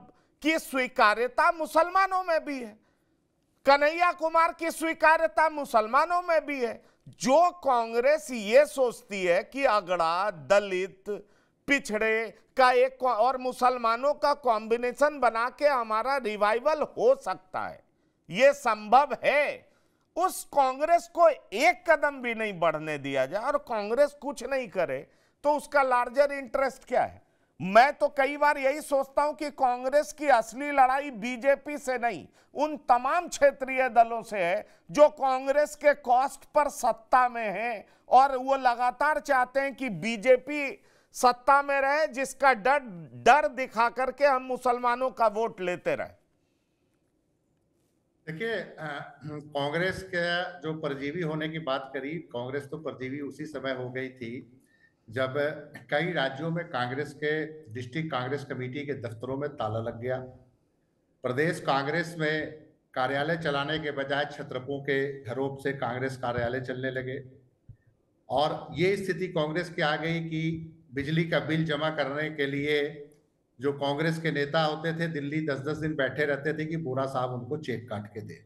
की स्वीकार्यता मुसलमानों में भी है, कन्हैया कुमार की स्वीकार्यता मुसलमानों में भी है। जो कांग्रेस ये सोचती है कि अगड़ा, दलित, पिछड़े का एक और मुसलमानों का कॉम्बिनेशन बना के हमारा रिवाइवल हो सकता है, ये संभव है, उस कांग्रेस को एक कदम भी नहीं बढ़ने दिया जाए और कांग्रेस कुछ नहीं करे तो उसका लार्जर इंटरेस्ट क्या है? मैं तो कई बार यही सोचता हूं कि कांग्रेस की असली लड़ाई बीजेपी से नहीं, उन तमाम क्षेत्रीय दलों से है जो कांग्रेस के कॉस्ट पर सत्ता में हैं और वो लगातार चाहते हैं कि बीजेपी सत्ता में रहे, जिसका डर दिखा करके हम मुसलमानों का वोट लेते रहे। देखिए, कांग्रेस के जो परजीवी होने की बात करी, कांग्रेस तो परजीवी उसी समय हो गई थी जब कई राज्यों में कांग्रेस के डिस्ट्रिक्ट कांग्रेस कमेटी के दफ्तरों में ताला लग गया। प्रदेश कांग्रेस में कार्यालय चलाने के बजाय छत्रपों के घरों से कांग्रेस कार्यालय चलने लगे और ये स्थिति कांग्रेस की आ गई कि बिजली का बिल जमा करने के लिए जो कांग्रेस के नेता होते थे दिल्ली 10-10 दिन बैठे रहते थे कि बोरा साहब उनको चेक काट के दे।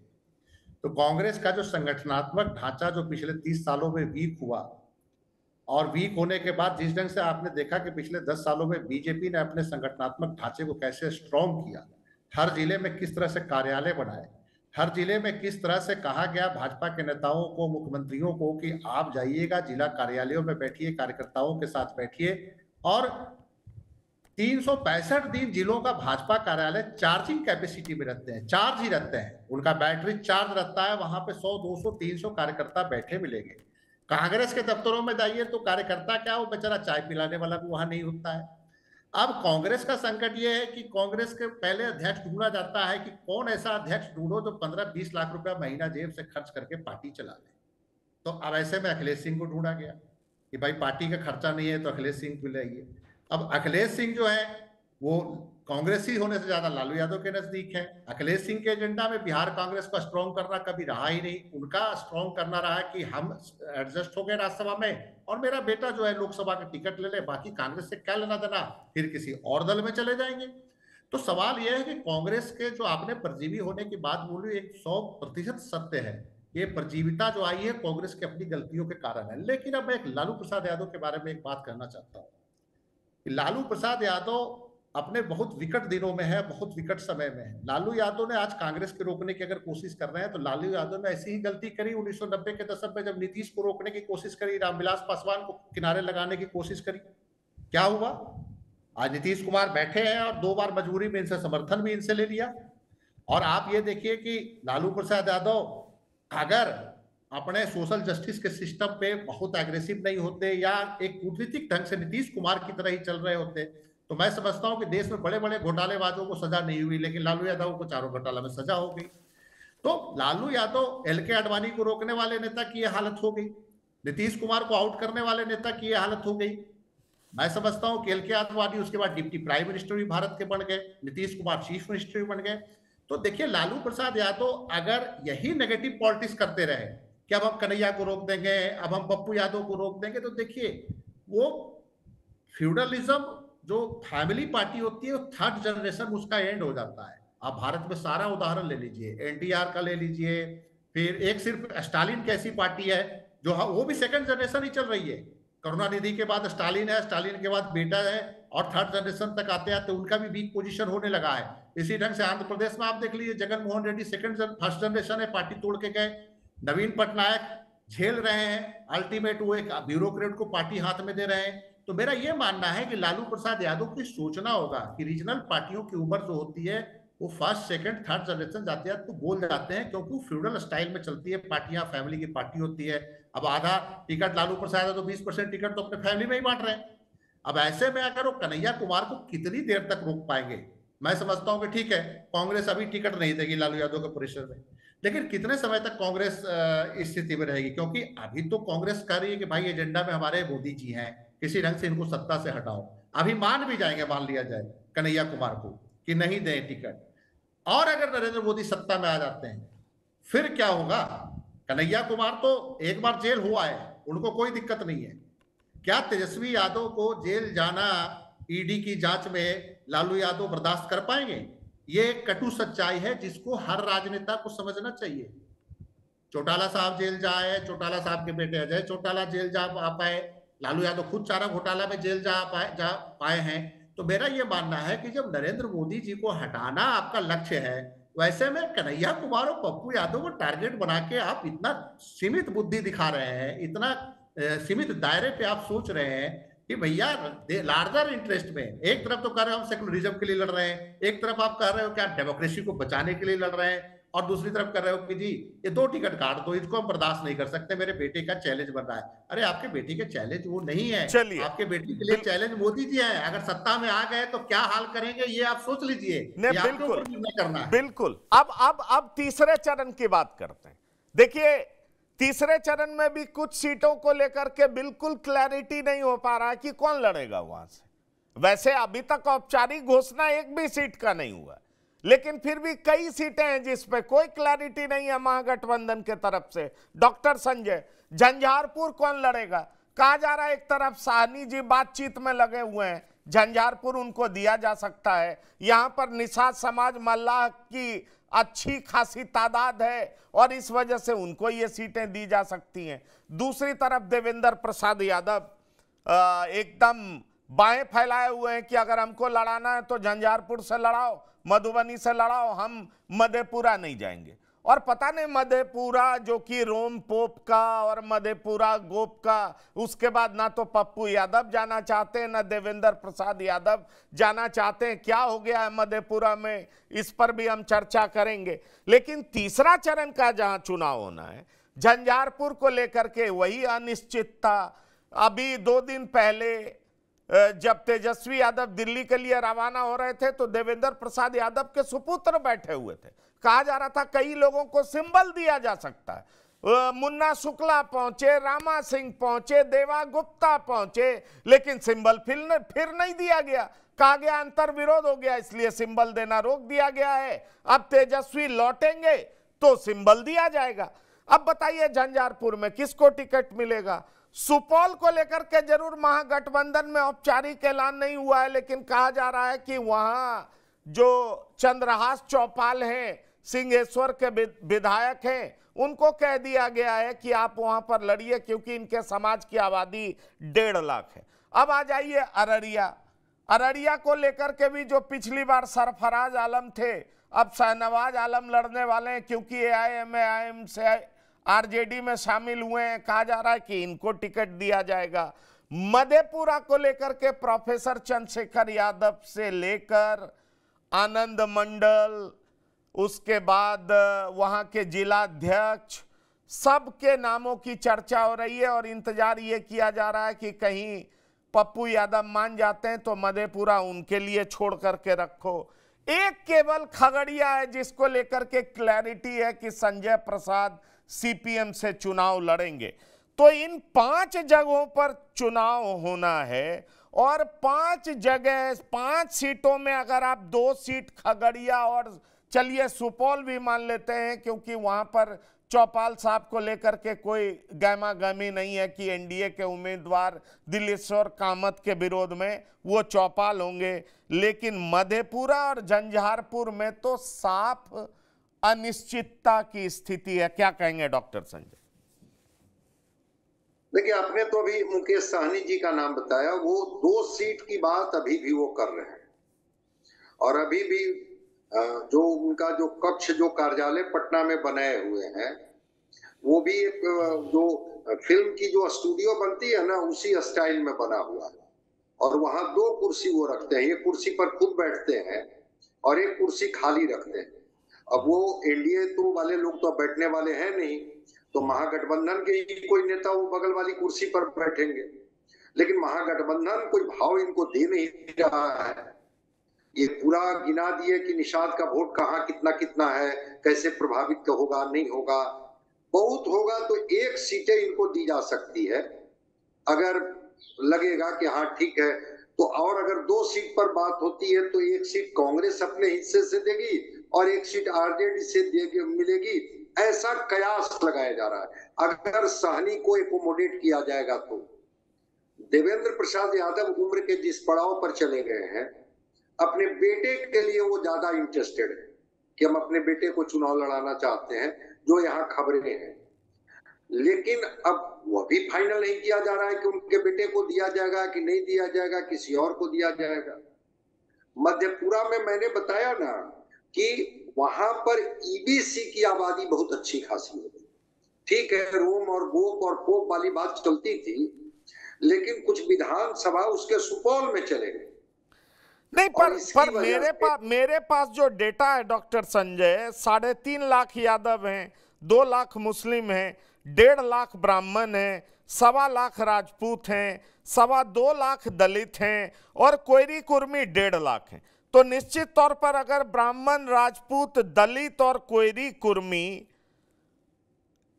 तो कांग्रेस का जो संगठनात्मक ढांचा जो पिछले 30 सालों में वीक हुआ और वीक होने के बाद जिस ढंग से आपने देखा कि पिछले 10 सालों में बीजेपी ने अपने संगठनात्मक ढांचे को कैसे स्ट्रॉन्ग किया, हर जिले में किस तरह से कार्यालय बनाए, हर जिले में किस तरह से कहा गया भाजपा के नेताओं को, मुख्यमंत्रियों को कि आप जाइएगा जिला कार्यालयों में बैठिए, कार्यकर्ताओं के साथ बैठिए और 365 दिन जिलों का भाजपा कार्यालय चार्जिंग कैपेसिटी में रहते हैं, चार्ज ही रहते हैं, उनका बैटरी चार्ज रहता है, वहां पे 100, 200, 300 कार्यकर्ता बैठे मिलेंगे। कांग्रेस के दफ्तरों में जाइए तो कार्यकर्ता क्या, वो बेचारा चाय पिलाने वाला भी वहां नहीं होता है। अब कांग्रेस का संकट ये है कि कांग्रेस के पहले अध्यक्ष ढूंढा जाता है कि कौन ऐसा अध्यक्ष ढूंढो जो 15-20 लाख रुपया महीना जेब से खर्च करके पार्टी चला ले। तो अब ऐसे में अखिलेश सिंह को ढूंढा गया कि भाई पार्टी का खर्चा नहीं है तो अखिलेश सिंह को लाइए। अब अखिलेश सिंह जो है वो कांग्रेसी होने से ज्यादा लालू यादव के नजदीक है। अखिलेश सिंह के एजेंडा में बिहार कांग्रेस को स्ट्रॉन्ग करना कभी रहा ही नहीं, उनका स्ट्रॉन्ग करना रहा कि हम एडजस्ट हो गए राज्यसभा में और मेरा बेटा जो है लोकसभा का टिकट ले ले, बाकी कांग्रेस से क्या लेना देना, फिर किसी और दल में चले जाएंगे। तो सवाल यह है कि कांग्रेस के जो आपने परजीवी होने की बात बोली, 100% सत्य है। ये परजीविता जो आई है कांग्रेस की अपनी गलतियों के कारण है। लेकिन अब मैं एक लालू प्रसाद यादव के बारे में एक बात करना चाहता हूँ कि लालू प्रसाद यादव अपने बहुत विकट दिनों में है, बहुत विकट समय में है। लालू यादव ने आज कांग्रेस को रोकने की अगर कोशिश कर रहे हैं तो लालू यादव ने ऐसी ही गलती करी 1990 के दशक में जब नीतीश को रोकने की कोशिश करी, रामविलास पासवान को किनारे लगाने की कोशिश करी। क्या हुआ? आज नीतीश कुमार बैठे हैं और 2 बार मजबूरी में इनसे समर्थन भी इनसे ले लिया। और आप ये देखिए कि लालू प्रसाद यादव अगर अपने सोशल जस्टिस के सिस्टम पे बहुत एग्रेसिव नहीं होते या एक कूटनीतिक ढंग से नीतीश कुमार की तरह ही चल रहे होते, तो मैं समझता हूं कि देश में बड़े बड़े घोटालेबाजों को सजा नहीं हुई, लेकिन लालू यादव को चारों घोटाला में सजा हो गई। तो लालू यादव एलके आडवाणी को रोकने वाले नेता की यह हालत हो गई, नीतीश कुमार को आउट करने वाले नेता की यह हालत हो गई। मैं समझता हूं कि एलके आडवाणी उसके बाद डिप्टी प्राइम मिनिस्टर भी भारत के बन गए, नीतीश कुमार चीफ मिनिस्टर भी बन गए। तो देखिए लालू प्रसाद यादव अगर यही नेगेटिव पॉलिटिक्स करते रहे कि अब हम कन्हैया को रोक देंगे, अब हम पप्पू यादव को रोक देंगे, तो देखिए वो फ्यूडलिज्म जो फैमिली पार्टी होती है, थर्ड जनरेशन उसका एंड हो जाता है। आप भारत में सारा उदाहरण ले लीजिए, एनटीआर का ले लीजिए, फिर एक सिर्फ स्टालिन कैसी पार्टी है जो वो भी सेकंड जनरेशन ही चल रही है। करुणानिधि के बाद स्टालिन है, स्टालिन के बाद बेटा है, और थर्ड जनरेशन तक आते आते उनका भी वीक पोजीशन होने लगा है। इसी ढंग से आंध्र प्रदेश में आप देख लीजिए, जगन मोहन रेड्डी फर्स्ट जनरेशन है, पार्टी तोड़ के गए। नवीन पटनायक झेल रहे हैं, अल्टीमेट वो एक ब्यूरोक्रेट को पार्टी हाथ में दे रहे हैं। तो मेरा ये मानना है कि लालू प्रसाद यादव को सोचना होगा कि रीजनल पार्टियों की उम्र जो होती है वो फर्स्ट सेकंड थर्ड जनरेशन जाते हैं तो बोल जाते हैं, क्योंकि फ्यूडल स्टाइल में चलती है पार्टियां, फैमिली की पार्टी होती है। अब आधा टिकट लालू प्रसाद यादव 20% टिकट तो अपने फैमिली में ही बांट रहे हैं। अब ऐसे में अगर वो कन्हैया कुमार को कितनी देर तक रोक पाएंगे? मैं समझता हूं कि ठीक है, कांग्रेस अभी टिकट नहीं देगी लालू यादव के प्रेशर में, लेकिन कितने समय तक कांग्रेस इस स्थिति में रहेगी? क्योंकि अभी तो कांग्रेस कह रही है कि भाई एजेंडा में हमारे मोदी जी हैं, किसी ढंग से इनको सत्ता से हटाओ। अभी मान भी जाएंगे, मान लिया जाए कन्हैया कुमार को कि नहीं दें टिकट, और अगर नरेंद्र मोदी सत्ता में आ जाते हैं फिर क्या होगा? कन्हैया कुमार तो एक बार जेल हुआ है, उनको कोई दिक्कत नहीं है। क्या तेजस्वी यादव को जेल जाना ईडी की जांच में लालू यादव बर्दाश्त कर पाएंगे? ये एक कटु सच्चाई है जिसको हर राजनेता को समझना चाहिए। चौटाला साहब जेल जाए, चौटाला साहब के बेटे अजय चौटाला जेल जा पाए, लालू यादव खुद चारा घोटाला में जेल जा पाए हैं। तो मेरा ये मानना है कि जब नरेंद्र मोदी जी को हटाना आपका लक्ष्य है, वैसे में कन्हैया कुमार और पप्पू यादव को टारगेट बना के आप इतना सीमित बुद्धि दिखा रहे हैं, इतना सीमित दायरे पे आप सोच रहे हैं कि भैया लार्जर इंटरेस्ट में, एक तरफ तो कह रहे हो हम सेकुलरिज्म के लिए लड़ रहे हैं, एक तरफ आप कह रहे हो कि आप डेमोक्रेसी को बचाने के लिए लड़ रहे हैं, और दूसरी तरफ कर रहे हो कि जी ये 2 टिकट काट दो, इसको हम बर्दाश्त नहीं कर सकते, मेरे बेटे का चैलेंज बन रहा है। अरे आपके बेटे के चैलेंज वो नहीं है, आपके बेटे के लिए चैलेंज मोदी जी हैं। अगर सत्ता में आ गए तो क्या हाल करेंगे ये आप सोच लीजिए, बिल्कुल करना है। बिल्कुल। अब तीसरे चरण की बात करते हैं। देखिए तीसरे चरण में भी कुछ सीटों को लेकर के बिल्कुल क्लैरिटी नहीं हो पा रहा है कि कौन लड़ेगा वहां से। वैसे अभी तक औपचारिक घोषणा एक भी सीट का नहीं हुआ, लेकिन फिर भी कई सीटें हैं जिस पे कोई क्लैरिटी नहीं है महागठबंधन के तरफ से। डॉक्टर संजय, झंझारपुर कौन लड़ेगा? कहा जा रहा है एक तरफ साहनी जी बातचीत में लगे हुए हैं, झंझारपुर उनको दिया जा सकता है। यहां पर निषाद समाज मल्लाह की अच्छी खासी तादाद है और इस वजह से उनको ये सीटें दी जा सकती हैं। दूसरी तरफ देवेंद्र प्रसाद यादव एकदम बाएं फैलाए हुए हैं कि अगर हमको लड़ाना है तो झंझारपुर से लड़ाओ, मधुबनी से लड़ाओ, हम मधेपुरा नहीं जाएंगे। और पता नहीं मधेपुरा जो कि रोम पोप का और मधेपुरा गोप का, उसके बाद ना तो पप्पू यादव जाना चाहते हैं ना देवेंद्र प्रसाद यादव जाना चाहते हैं। क्या हो गया है मधेपुरा में, इस पर भी हम चर्चा करेंगे। लेकिन तीसरा चरण का जहां चुनाव होना है, झंझारपुर को लेकर के वही अनिश्चितता। अभी 2 दिन पहले जब तेजस्वी यादव दिल्ली के लिए रवाना हो रहे थे तो देवेंद्र प्रसाद यादव के सुपुत्र बैठे हुए थे। कहा जा रहा था कई लोगों को सिंबल दिया जा सकता है। मुन्ना शुक्ला पहुंचे, रामा सिंह पहुंचे, देवा गुप्ता पहुंचे, लेकिन सिंबल फिर नहीं दिया गया। कहा गया अंतर विरोध हो गया, इसलिए सिंबल देना रोक दिया गया है। अब तेजस्वी लौटेंगे तो सिंबल दिया जाएगा। अब बताइए झंझारपुर में किसको टिकट मिलेगा? सुपौल को लेकर के जरूर महागठबंधन में औपचारिक ऐलान नहीं हुआ है, लेकिन कहा जा रहा है कि वहां जो चंद्रहास चौपाल हैं, सिंहेश्वर के विधायक हैं, उनको कह दिया गया है कि आप वहां पर लड़िए क्योंकि इनके समाज की आबादी 1.5 लाख है। अब आ जाइए अररिया को लेकर के भी जो पिछली बार सरफराज आलम थे, अब शाहनवाज आलम लड़ने वाले हैं क्योंकि AIM से RJD में शामिल हुए हैं। कहा जा रहा है कि इनको टिकट दिया जाएगा। मधेपुरा को लेकर के प्रोफेसर चंद्रशेखर यादव से लेकर आनंद मंडल, उसके बाद वहां के जिलाध्यक्ष, सबके नामों की चर्चा हो रही है और इंतजार ये किया जा रहा है कि कहीं पप्पू यादव मान जाते हैं तो मधेपुरा उनके लिए छोड़ करके रखो। एक केवल खगड़िया है जिसको लेकर के क्लैरिटी है कि संजय प्रसाद सीपीएम से चुनाव लड़ेंगे। तो इन 5 जगहों पर चुनाव होना है और 5 जगह 5 सीटों में अगर आप 2 सीट खगड़िया और चलिए सुपौल भी मान लेते हैं, क्योंकि वहां पर चौपाल साहब को लेकर के कोई गहमा गहमी नहीं है कि एनडीए के उम्मीदवार दिलेश्वर कामत के विरोध में वो चौपाल होंगे, लेकिन मधेपुरा और झंझारपुर में तो साफ अनिश्चितता की स्थिति है। क्या कहेंगे डॉक्टर संजय? देखिए, आपने तो अभी मुकेश साहनी जी का नाम बताया, वो 2 सीट की बात अभी भी वो कर रहे हैं और अभी भी जो उनका जो कक्ष, जो कार्यालय पटना में बनाए हुए हैं, वो भी एक जो फिल्म की जो स्टूडियो बनती है ना, उसी स्टाइल में बना हुआ है और वहां 2 कुर्सी वो रखते हैं। एक कुर्सी पर खुद बैठते हैं और एक कुर्सी खाली रखते हैं। अब वो एनडीए तो वाले लोग तो बैठने वाले हैं नहीं, तो महागठबंधन के ही कोई नेता वो बगल वाली कुर्सी पर बैठेंगे, लेकिन महागठबंधन कोई भाव इनको दे नहीं रहा है। ये पूरा गिना दिए कि निषाद का वोट कहाँ कितना कितना है, कैसे प्रभावित होगा, नहीं होगा। बहुत होगा तो 1 सीटें इनको दी जा सकती है अगर लगेगा कि हाँ ठीक है तो। और अगर 2 सीट पर बात होती है तो 1 सीट कांग्रेस अपने हिस्से से देगी और 1 सीट आरजेडी से मिलेगी, ऐसा कयास लगाया जा रहा है। अगर साहनी को एकोमोडेट किया जाएगा तो देवेंद्र प्रसाद यादव उम्र के जिस पड़ाव पर चले गए हैं, अपने बेटे के लिए वो ज्यादा इंटरेस्टेड है कि हम अपने बेटे को चुनाव लड़ाना चाहते हैं, जो यहाँ खबरें हैं। लेकिन अब वह भी फाइनल नहीं किया जा रहा है कि उनके बेटे को दिया जाएगा कि नहीं दिया जाएगा, किसी और को दिया जाएगा। मधेपुरा में मैंने बताया ना कि वहां पर ईबीसी की आबादी बहुत अच्छी खासी है। ठीक है, रोम और गोप और पोप वाली बात चलती थी, लेकिन कुछ विधानसभा उसके सुपौल में चले गए। नहीं, पर मेरे पास जो डेटा है डॉक्टर संजय, 3.5 लाख यादव हैं, 2 लाख मुस्लिम हैं, 1.5 लाख ब्राह्मण हैं, 1.25 लाख राजपूत हैं, 2.25 लाख दलित हैं और कोयरी कुर्मी 1.5 लाख हैं। तो निश्चित तौर पर अगर ब्राह्मण, राजपूत, दलित और कोयरी कुर्मी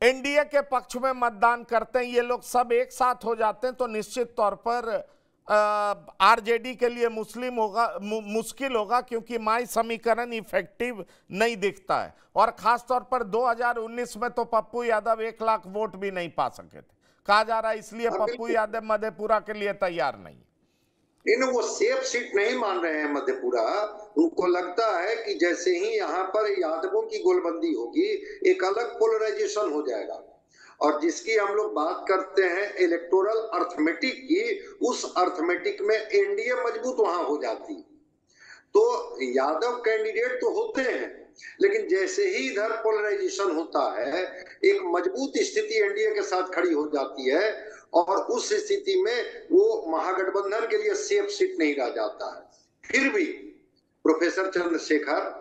एनडीए के पक्ष में मतदान करते हैं, ये लोग सब एक साथ हो जाते हैं, तो निश्चित तौर पर आरजेडी के लिए मुश्किल होगा, क्योंकि माई समीकरण इफेक्टिव नहीं दिखता है। और खास तौर पर 2019 में तो पप्पू यादव 1 लाख वोट भी नहीं पा सके थे, कहा जा रहा है, इसलिए पप्पू यादव मधेपुरा के लिए तैयार नहीं। वो सेफ सीट नहीं मान रहे हैं मधेपुरा। उनको लगता है कि जैसे ही यहाँ पर यादवों की गोलबंदी होगी, एक अलग पोलराइजेशन हो जाएगा। और जिसकी हम लोग बात करते हैं इलेक्टोरल अर्थमेटिक की, उस अर्थमेटिक में एनडीए मजबूत वहां हो जाती। तो यादव कैंडिडेट तो होते हैं, लेकिन जैसे ही इधर पोलराइजेशन होता है, एक मजबूत स्थिति एनडीए के साथ खड़ी हो जाती है और उस स्थिति में वो महागठबंधन के लिए सेफ सीट नहीं रह जाता है। फिर भी प्रोफेसर चंद्रशेखर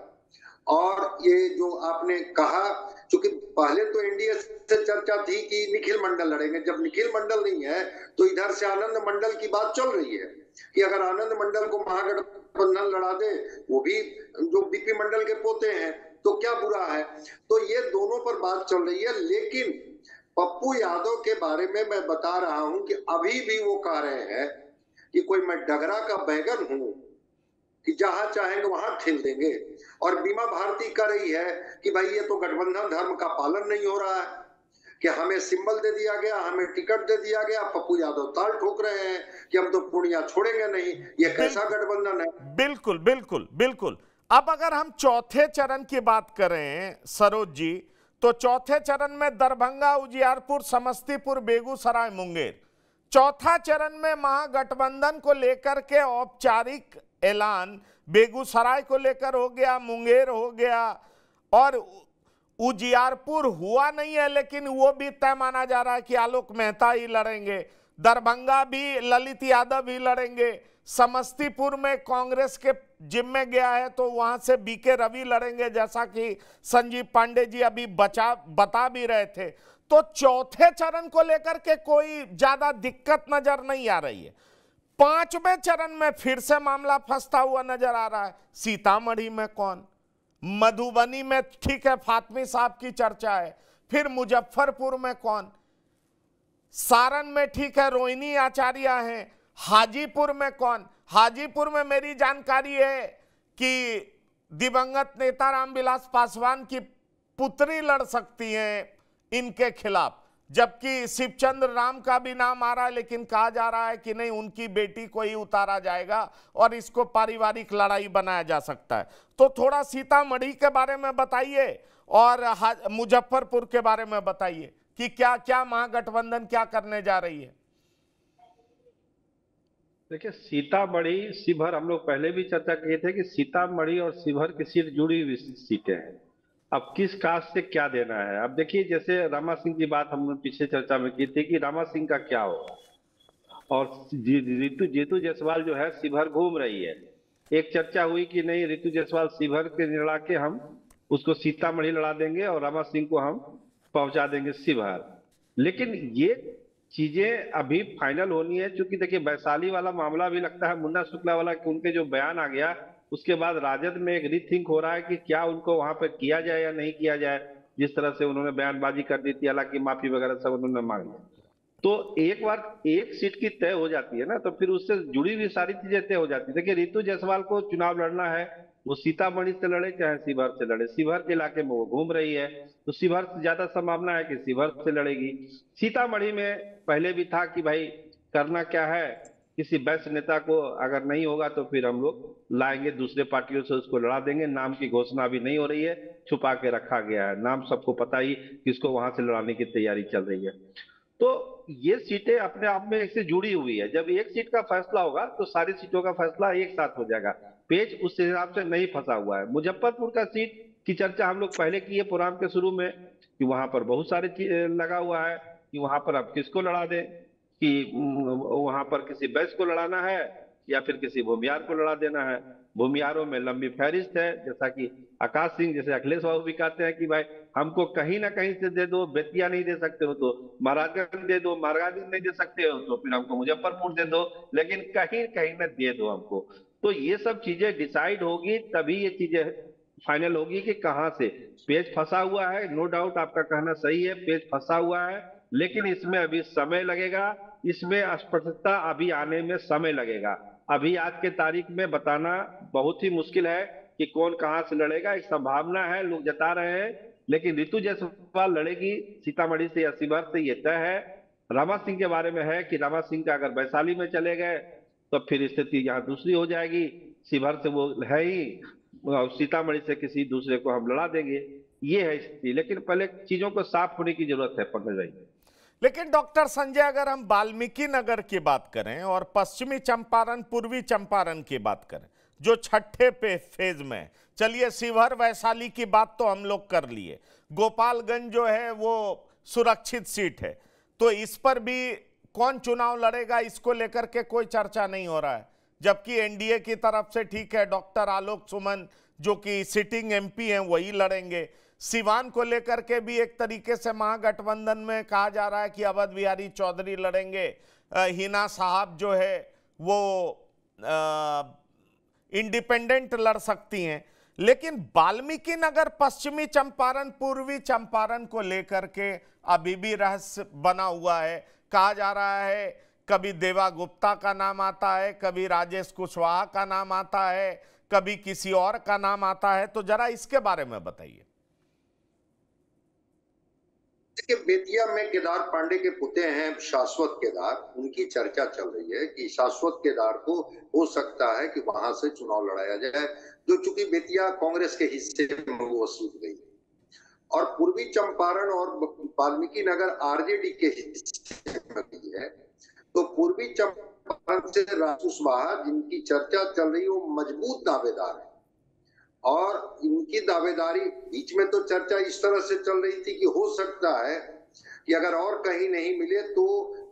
और ये जो आपने कहा, क्योंकि पहले तो एनडीए से चर्चा थी कि निखिल मंडल लड़ेंगे, जब निखिल मंडल नहीं है तो इधर से आनंद मंडल की बात चल रही है कि अगर आनंद मंडल को महागठबंधन लड़ा दे, वो भी जो बीपी मंडल के पोते हैं, तो क्या बुरा है। तो ये दोनों पर बात चल रही है। लेकिन पप्पू यादव के बारे में मैं बता रहा हूं कि अभी भी वो कह रहे हैं कि कोई मैं डगरा का बैगन हूं कि जहां चाहेंगे वहां ठेल देंगे। और बीमा भारती कर रही है कि भाई ये तो गठबंधन धर्म का पालन नहीं हो रहा है कि हमें सिंबल दे दिया गया, हमें टिकट दे दिया गया, पप्पू यादव ताल ठोक रहे हैं कि हम तो पूर्णिया छोड़ेंगे नहीं। ये कैसा गठबंधन है? बिल्कुल बिल्कुल बिल्कुल। अब अगर हम चौथे चरण की बात करें सरोज जी, तो चौथे चरण में दरभंगा, उजियारपुर, समस्तीपुर, बेगूसराय, मुंगेर। चौथा चरण में महागठबंधन को लेकर के औपचारिक ऐलान बेगूसराय को लेकर हो गया, मुंगेर हो गया और उजियारपुर हुआ नहीं है, लेकिन वो भी तय माना जा रहा है कि आलोक मेहता ही लड़ेंगे। दरभंगा भी ललित यादव ही लड़ेंगे, समस्तीपुर में कांग्रेस के जिम्मे गया है तो वहां से बीके रवि लड़ेंगे, जैसा कि संजीव पांडे जी अभी बता भी रहे थे। तो चौथे चरण को लेकर के कोई ज्यादा दिक्कत नजर नहीं आ रही है। पांचवें चरण में फिर से मामला फंसता हुआ नजर आ रहा है। सीतामढ़ी में कौन, मधुबनी में ठीक है फातमी साहब की चर्चा है, फिर मुजफ्फरपुर में कौन, सारण में ठीक है रोहिणी आचार्य हैं, हाजीपुर में कौन। हाजीपुर में मेरी जानकारी है कि दिवंगत नेता रामविलास पासवान की पुत्री लड़ सकती है इनके खिलाफ, जबकि शिवचंद्र राम का भी नाम आ रहा है, लेकिन कहा जा रहा है कि नहीं उनकी बेटी को ही उतारा जाएगा और इसको पारिवारिक लड़ाई बनाया जा सकता है। तो थोड़ा सीतामढ़ी के बारे में बताइए और मुजफ्फरपुर के बारे में बताइए कि क्या क्या महागठबंधन क्या करने जा रही है। देखिए, सीतामढ़ी शिवहर हम लोग पहले भी चर्चा किए थे कि सीतामढ़ी और शिवहर की सीट जुड़ी हुई सीटें हैं। अब किस कास्ट से क्या देना है। अब देखिए, जैसे रामा सिंह की बात हमने पिछले चर्चा में की थी कि रामा सिंह का क्या होगा, और रितु जायसवाल जो है शिवहर घूम रही है। एक चर्चा हुई कि नहीं, रितु जायसवाल शिवहर के लड़ा के हम उसको सीतामढ़ी लड़ा देंगे और रामा सिंह को हम पहुंचा देंगे शिवहर। लेकिन ये चीजें अभी फाइनल होनी है, क्योंकि देखिए वैशाली वाला मामला भी लगता है मुन्ना शुक्ला वाला कि उनके जो बयान आ गया उसके बाद राजद में एक रीथिंक हो रहा है कि क्या उनको वहां पर किया जाए या नहीं किया जाए। जिस तरह से उन्होंने बयानबाजी कर दी थी, हालांकि माफी वगैरह सब उन्होंने मांग लिया। तो एक बार एक सीट की तय हो जाती है ना, तो फिर उससे जुड़ी हुई सारी चीजें तय हो जाती है। देखिए, रितु जायसवाल को चुनाव लड़ना है, वो सीतामढ़ी से लड़े चाहे शिवहर से लड़े। शिवहर के इलाके में वो घूम रही है, तो शिवहर से ज्यादा संभावना है कि शिवहर से लड़ेगी। सीतामढ़ी में पहले भी था कि भाई करना क्या है, किसी वैश्य नेता को अगर नहीं होगा तो फिर हम लोग लाएंगे दूसरे पार्टियों से, उसको लड़ा देंगे। नाम की घोषणा अभी नहीं हो रही है, छुपा के रखा गया है। नाम सबको पता ही किसको वहां से लड़ाने की तैयारी चल रही है। तो ये सीटें अपने आप में एक से जुड़ी हुई है। जब एक सीट का फैसला होगा तो सारी सीटों का फैसला एक साथ हो जाएगा। पेज उस हिसाब से नहीं फंसा हुआ है। मुजफ्फरपुर का सीट की चर्चा हम लोग पहले की है प्रोग्राम के शुरू में, कि वहां पर बहुत सारे लगा हुआ है कि वहां पर अब किसको लड़ा दें, कि वहां पर किसी बैच को लड़ाना है या फिर किसी भूमियार को लड़ा देना है। भूमियारों में लंबी फहरिस्त है, जैसा कि आकाश सिंह जैसे अखिलेश बाबू भी कहते हैं कि भाई हमको कहीं ना कहीं से दे दो, बेतिया नहीं दे सकते हो तो महाराजगंज दे दो, महाराजगंज नहीं दे सकते हो तो फिर हमको मुजफ्फरपुर दे दो, लेकिन कहीं कहीं ना दे दो हमको। तो ये सब चीजें डिसाइड होगी तभी ये चीजें फाइनल होगी कि कहां से। पेज फंसा हुआ है, नो डाउट आपका कहना सही है, पेज फंसा हुआ है, लेकिन इसमें अभी समय लगेगा, इसमें स्पष्टता अभी आने में समय लगेगा। अभी आज के तारीख में बताना बहुत ही मुश्किल है कि कौन कहां से लड़ेगा। एक संभावना है, लोग जता रहे हैं, लेकिन रितु जायसवाल लड़ेगी सीतामढ़ी से या शिवहर से, ये तय है। रामा सिंह के बारे में है कि रामा सिंह का अगर वैशाली में चले गए तो फिर स्थिति यहाँ दूसरी हो जाएगी। शिवहर से वो है ही, सीतामढ़ी से किसी दूसरे को हम लड़ा देंगे, ये है स्थिति। लेकिन पहले चीजों को साफ होने की जरूरत है पंकज भाई। लेकिन डॉक्टर संजय, अगर हम वाल्मीकि नगर की बात करें और पश्चिमी चंपारण पूर्वी चंपारण की बात करें जो छठे फेज में, चलिए शिवहर वैशाली की बात तो हम लोग कर लिए, गोपालगंज जो है वो सुरक्षित सीट है, तो इस पर भी कौन चुनाव लड़ेगा इसको लेकर के कोई चर्चा नहीं हो रहा है। जबकि एनडीए की तरफ से ठीक है डॉक्टर आलोक सुमन जो कि सिटिंग एमपी हैं वही लड़ेंगे। सिवान को लेकर के भी एक तरीके से महागठबंधन में कहा जा रहा है कि अवध बिहारी चौधरी लड़ेंगे, हिना साहब जो है वो इंडिपेंडेंट लड़ सकती हैं। लेकिन वाल्मीकि नगर, पश्चिमी चंपारण, पूर्वी चंपारण को लेकर के अभी भी रहस्य बना हुआ है। कहा जा रहा है कभी देवा गुप्ता का नाम आता है, कभी राजेश कुशवाहा का नाम आता है, कभी किसी और का नाम आता है, तो जरा इसके बारे में बताइए। देखिए, बेतिया में केदार पांडे के पुते हैं शाश्वत केदार, उनकी चर्चा चल रही है कि शाश्वत केदार को हो सकता है कि वहां से चुनाव लड़ाया जाए, जो चूंकि बेतिया कांग्रेस के हिस्से में वो सीट गई। और पूर्वी चंपारण और वाल्मीकि नगर आरजेडी के हिस्से में गई है, तो पूर्वी चंपारण से राजू कुशवाहा जिनकी चर्चा चल रही है वो मजबूत दावेदार है। और इनकी दावेदारी बीच में तो चर्चा इस तरह से चल रही थी कि हो सकता है कि अगर और कहीं नहीं मिले तो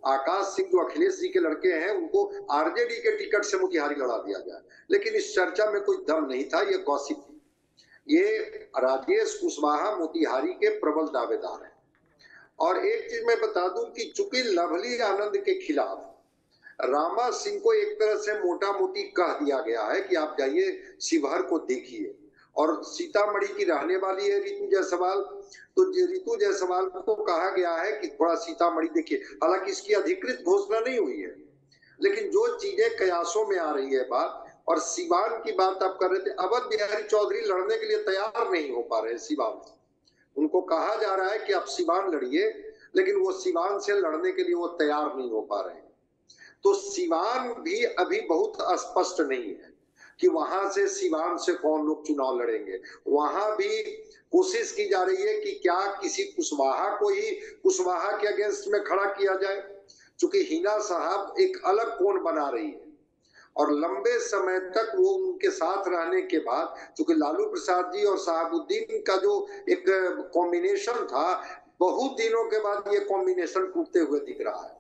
आकाश सिंह जो अखिलेश जी के लड़के हैं उनको आरजेडी के टिकट से मोतिहारी लड़ा दिया जाए, लेकिन इस चर्चा में कोई दम नहीं था, ये गॉसिप थी। ये राजेश कुशवाहा मोतिहारी के प्रबल दावेदार हैं। और एक चीज मैं बता दूं कि चूंकि लवली आनंद के खिलाफ रामा सिंह को एक तरह से मोटा मोटी कह दिया गया है कि आप जाइए शिवहर को देखिए, और सीतामढ़ी की रहने वाली है रितु जायसवाल, तो रितु जायसवाल को कहा गया है कि थोड़ा सीतामढ़ी देखिए। हालांकि इसकी अधिकृत घोषणा नहीं हुई है, लेकिन जो चीजें कयासों में आ रही है बात, और सिवान की बात आप कर रहे थे, अवध बिहारी चौधरी लड़ने के लिए तैयार नहीं हो पा रहे सिवान से। उनको कहा जा रहा है कि आप सिवान लड़िए, लेकिन वो सिवान से लड़ने के लिए वो तैयार नहीं हो पा रहे। तो सिवान भी अभी बहुत स्पष्ट नहीं है कि वहां से सिवान से कौन लोग चुनाव लड़ेंगे। वहां भी कोशिश की जा रही है कि क्या किसी कुशवाहा को ही कुशवाहा के अगेंस्ट में खड़ा किया जाए, क्योंकि हिना साहब एक अलग कोण बना रही है और लंबे समय तक वो उनके साथ रहने के बाद, क्योंकि लालू प्रसाद जी और शहाबुद्दीन का जो एक कॉम्बिनेशन था, बहुत दिनों के बाद ये कॉम्बिनेशन टूटते हुए दिख रहा है।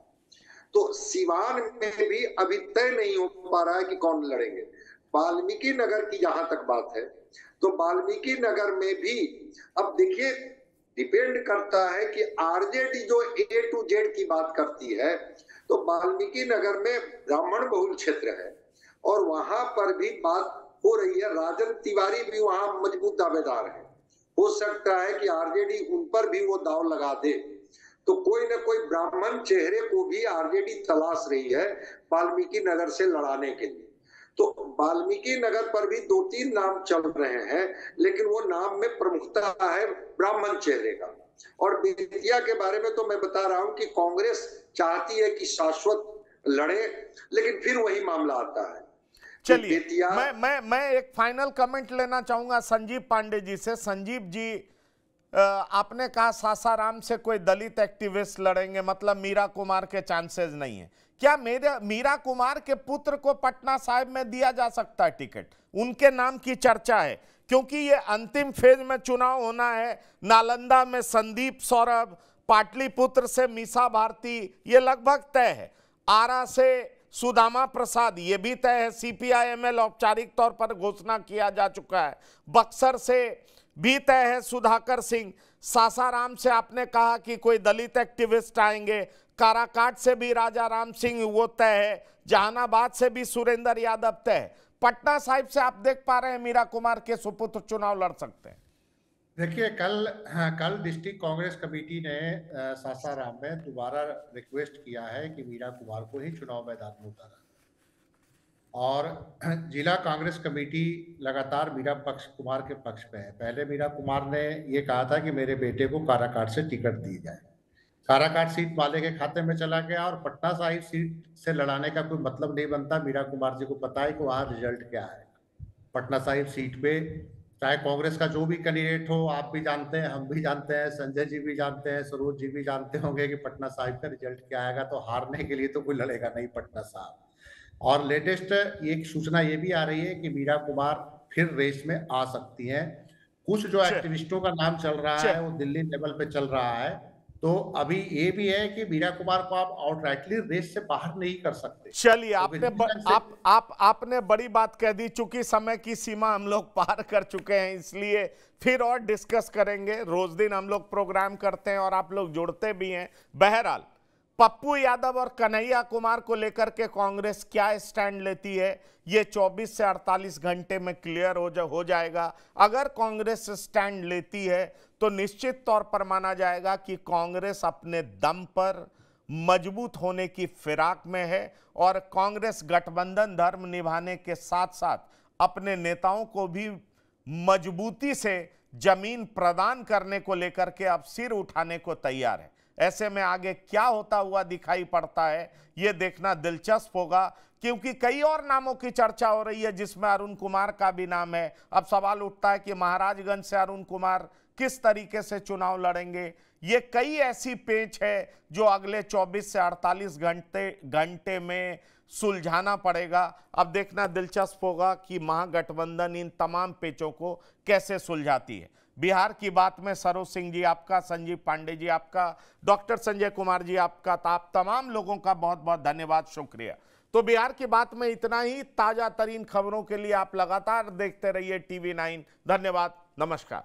तो सिवान में भी अभी तय नहीं हो पा रहा है कि कौन लड़ेंगे। वाल्मीकि नगर की जहां तक बात है, तो वाल्मीकि नगर में भी अब देखिए डिपेंड करता है कि आरजेडी जो A to Z की बात करती है, तो वाल्मीकि नगर में ब्राह्मण बहुल क्षेत्र है और वहां पर भी बात हो रही है। राजन तिवारी भी वहां मजबूत दावेदार है, हो सकता है कि आरजेडी उन पर भी वो दाव लगा दे। तो कोई ना कोई ब्राह्मण चेहरे को भी आरजेडी तलाश रही है वाल्मीकि नगर से लड़ाने के लिए। तो वाल्मीकि नगर पर भी 2-3 नाम चल रहे हैं, लेकिन वो नाम में प्रमुखता है ब्राह्मण चेहरे का। और बेतिया के बारे में तो मैं बता रहा हूं कि कांग्रेस चाहती है कि शाश्वत लड़े, लेकिन फिर वही मामला आता है। चलिए, मैं एक फाइनल कमेंट लेना चाहूंगा संजीव पांडे जी से। संजीव जी, आपने कहा सासाराम से कोई दलित एक्टिविस्ट लड़ेंगे, मतलब मीरा कुमार के चांसेस नहीं है। क्या मीरा कुमार के पुत्र को पटना साहिब में दिया जा सकता है टिकट? उनके नाम की चर्चा है, क्योंकि ये अंतिम फेज में चुनाव होना है। नालंदा में संदीप सौरभ, पाटलिपुत्र से मीसा भारती, ये लगभग तय है। आरा से सुदामा प्रसाद, ये भी तय है। CPI-ML औपचारिक तौर पर घोषणा किया जा चुका है। बक्सर से भी तय है सुधाकर सिंह। सासाराम से आपने कहा कि कोई दलित एक्टिविस्ट आएंगे। काराकाट से भी राजा राम सिंह वो तय है। जहानाबाद से भी सुरेंद्र यादव तय है। पटना साहिब से आप देख पा रहे हैं मीरा कुमार के सुपुत्र चुनाव लड़ सकते हैं। देखिए, कल डिस्ट्रिक्ट कांग्रेस कमेटी ने सासाराम में दोबारा रिक्वेस्ट किया है कि मीरा कुमार को ही चुनाव मैदान में उतारा, और जिला कांग्रेस कमेटी लगातार मीरा कुमार के पक्ष में है। पहले मीरा कुमार ने ये कहा था कि मेरे बेटे को काराकाट से टिकट दी जाए। काराकाट सीट माले के खाते में चला गया और पटना साहिब सीट से लड़ाने का कोई मतलब नहीं बनता। मीरा कुमार जी को पता है कि वहाँ रिजल्ट क्या है। पटना साहिब सीट पे चाहे कांग्रेस का जो भी कैंडिडेट हो, आप भी जानते हैं, हम भी जानते हैं, संजय जी भी जानते हैं, सरोज जी भी जानते होंगे कि पटना साहिब का रिजल्ट क्या आएगा। तो हारने के लिए तो कोई लड़ेगा नहीं पटना साहिब। और लेटेस्ट एक सूचना ये भी आ रही है कि मीरा कुमार फिर रेस में आ सकती हैं। कुछ जो एक्टिविस्टों का नाम चल रहा है वो दिल्ली लेवल पे चल रहा है। तो अभी ये भी है कि मीरा कुमार को आप आउटराइटली रेस से बाहर नहीं कर सकते। चलिए, आपने बड़ी बात कह दी। चूंकि समय की सीमा हम लोग पार कर चुके हैं, इसलिए फिर और डिस्कस करेंगे। रोज दिन हम लोग प्रोग्राम करते हैं और आप लोग जुड़ते भी हैं। बहरहाल, पप्पू यादव और कन्हैया कुमार को लेकर के कांग्रेस क्या स्टैंड लेती है, ये 24 से 48 घंटे में क्लियर हो जाएगा। अगर कांग्रेस स्टैंड लेती है तो निश्चित तौर पर माना जाएगा कि कांग्रेस अपने दम पर मजबूत होने की फिराक में है और कांग्रेस गठबंधन धर्म निभाने के साथ साथ अपने नेताओं को भी मजबूती से जमीन प्रदान करने को लेकर के अब सिर उठाने को तैयार है। ऐसे में आगे क्या होता हुआ दिखाई पड़ता है, यह देखना दिलचस्प होगा, क्योंकि कई और नामों की चर्चा हो रही है जिसमें अरुण कुमार का भी नाम है। अब सवाल उठता है कि महाराजगंज से अरुण कुमार किस तरीके से चुनाव लड़ेंगे। ये कई ऐसी पेच है जो अगले 24 से 48 घंटे में सुलझाना पड़ेगा। अब देखना दिलचस्प होगा कि महागठबंधन इन तमाम पेचों को कैसे सुलझाती है। बिहार की बात में सरोज सिंह जी आपका, संजीव पांडे जी आपका, डॉक्टर संजय कुमार जी आपका, आप तमाम लोगों का बहुत बहुत धन्यवाद, शुक्रिया। तो बिहार की बात में इतना ही। ताजा तरीन खबरों के लिए आप लगातार देखते रहिए TV9। धन्यवाद, नमस्कार।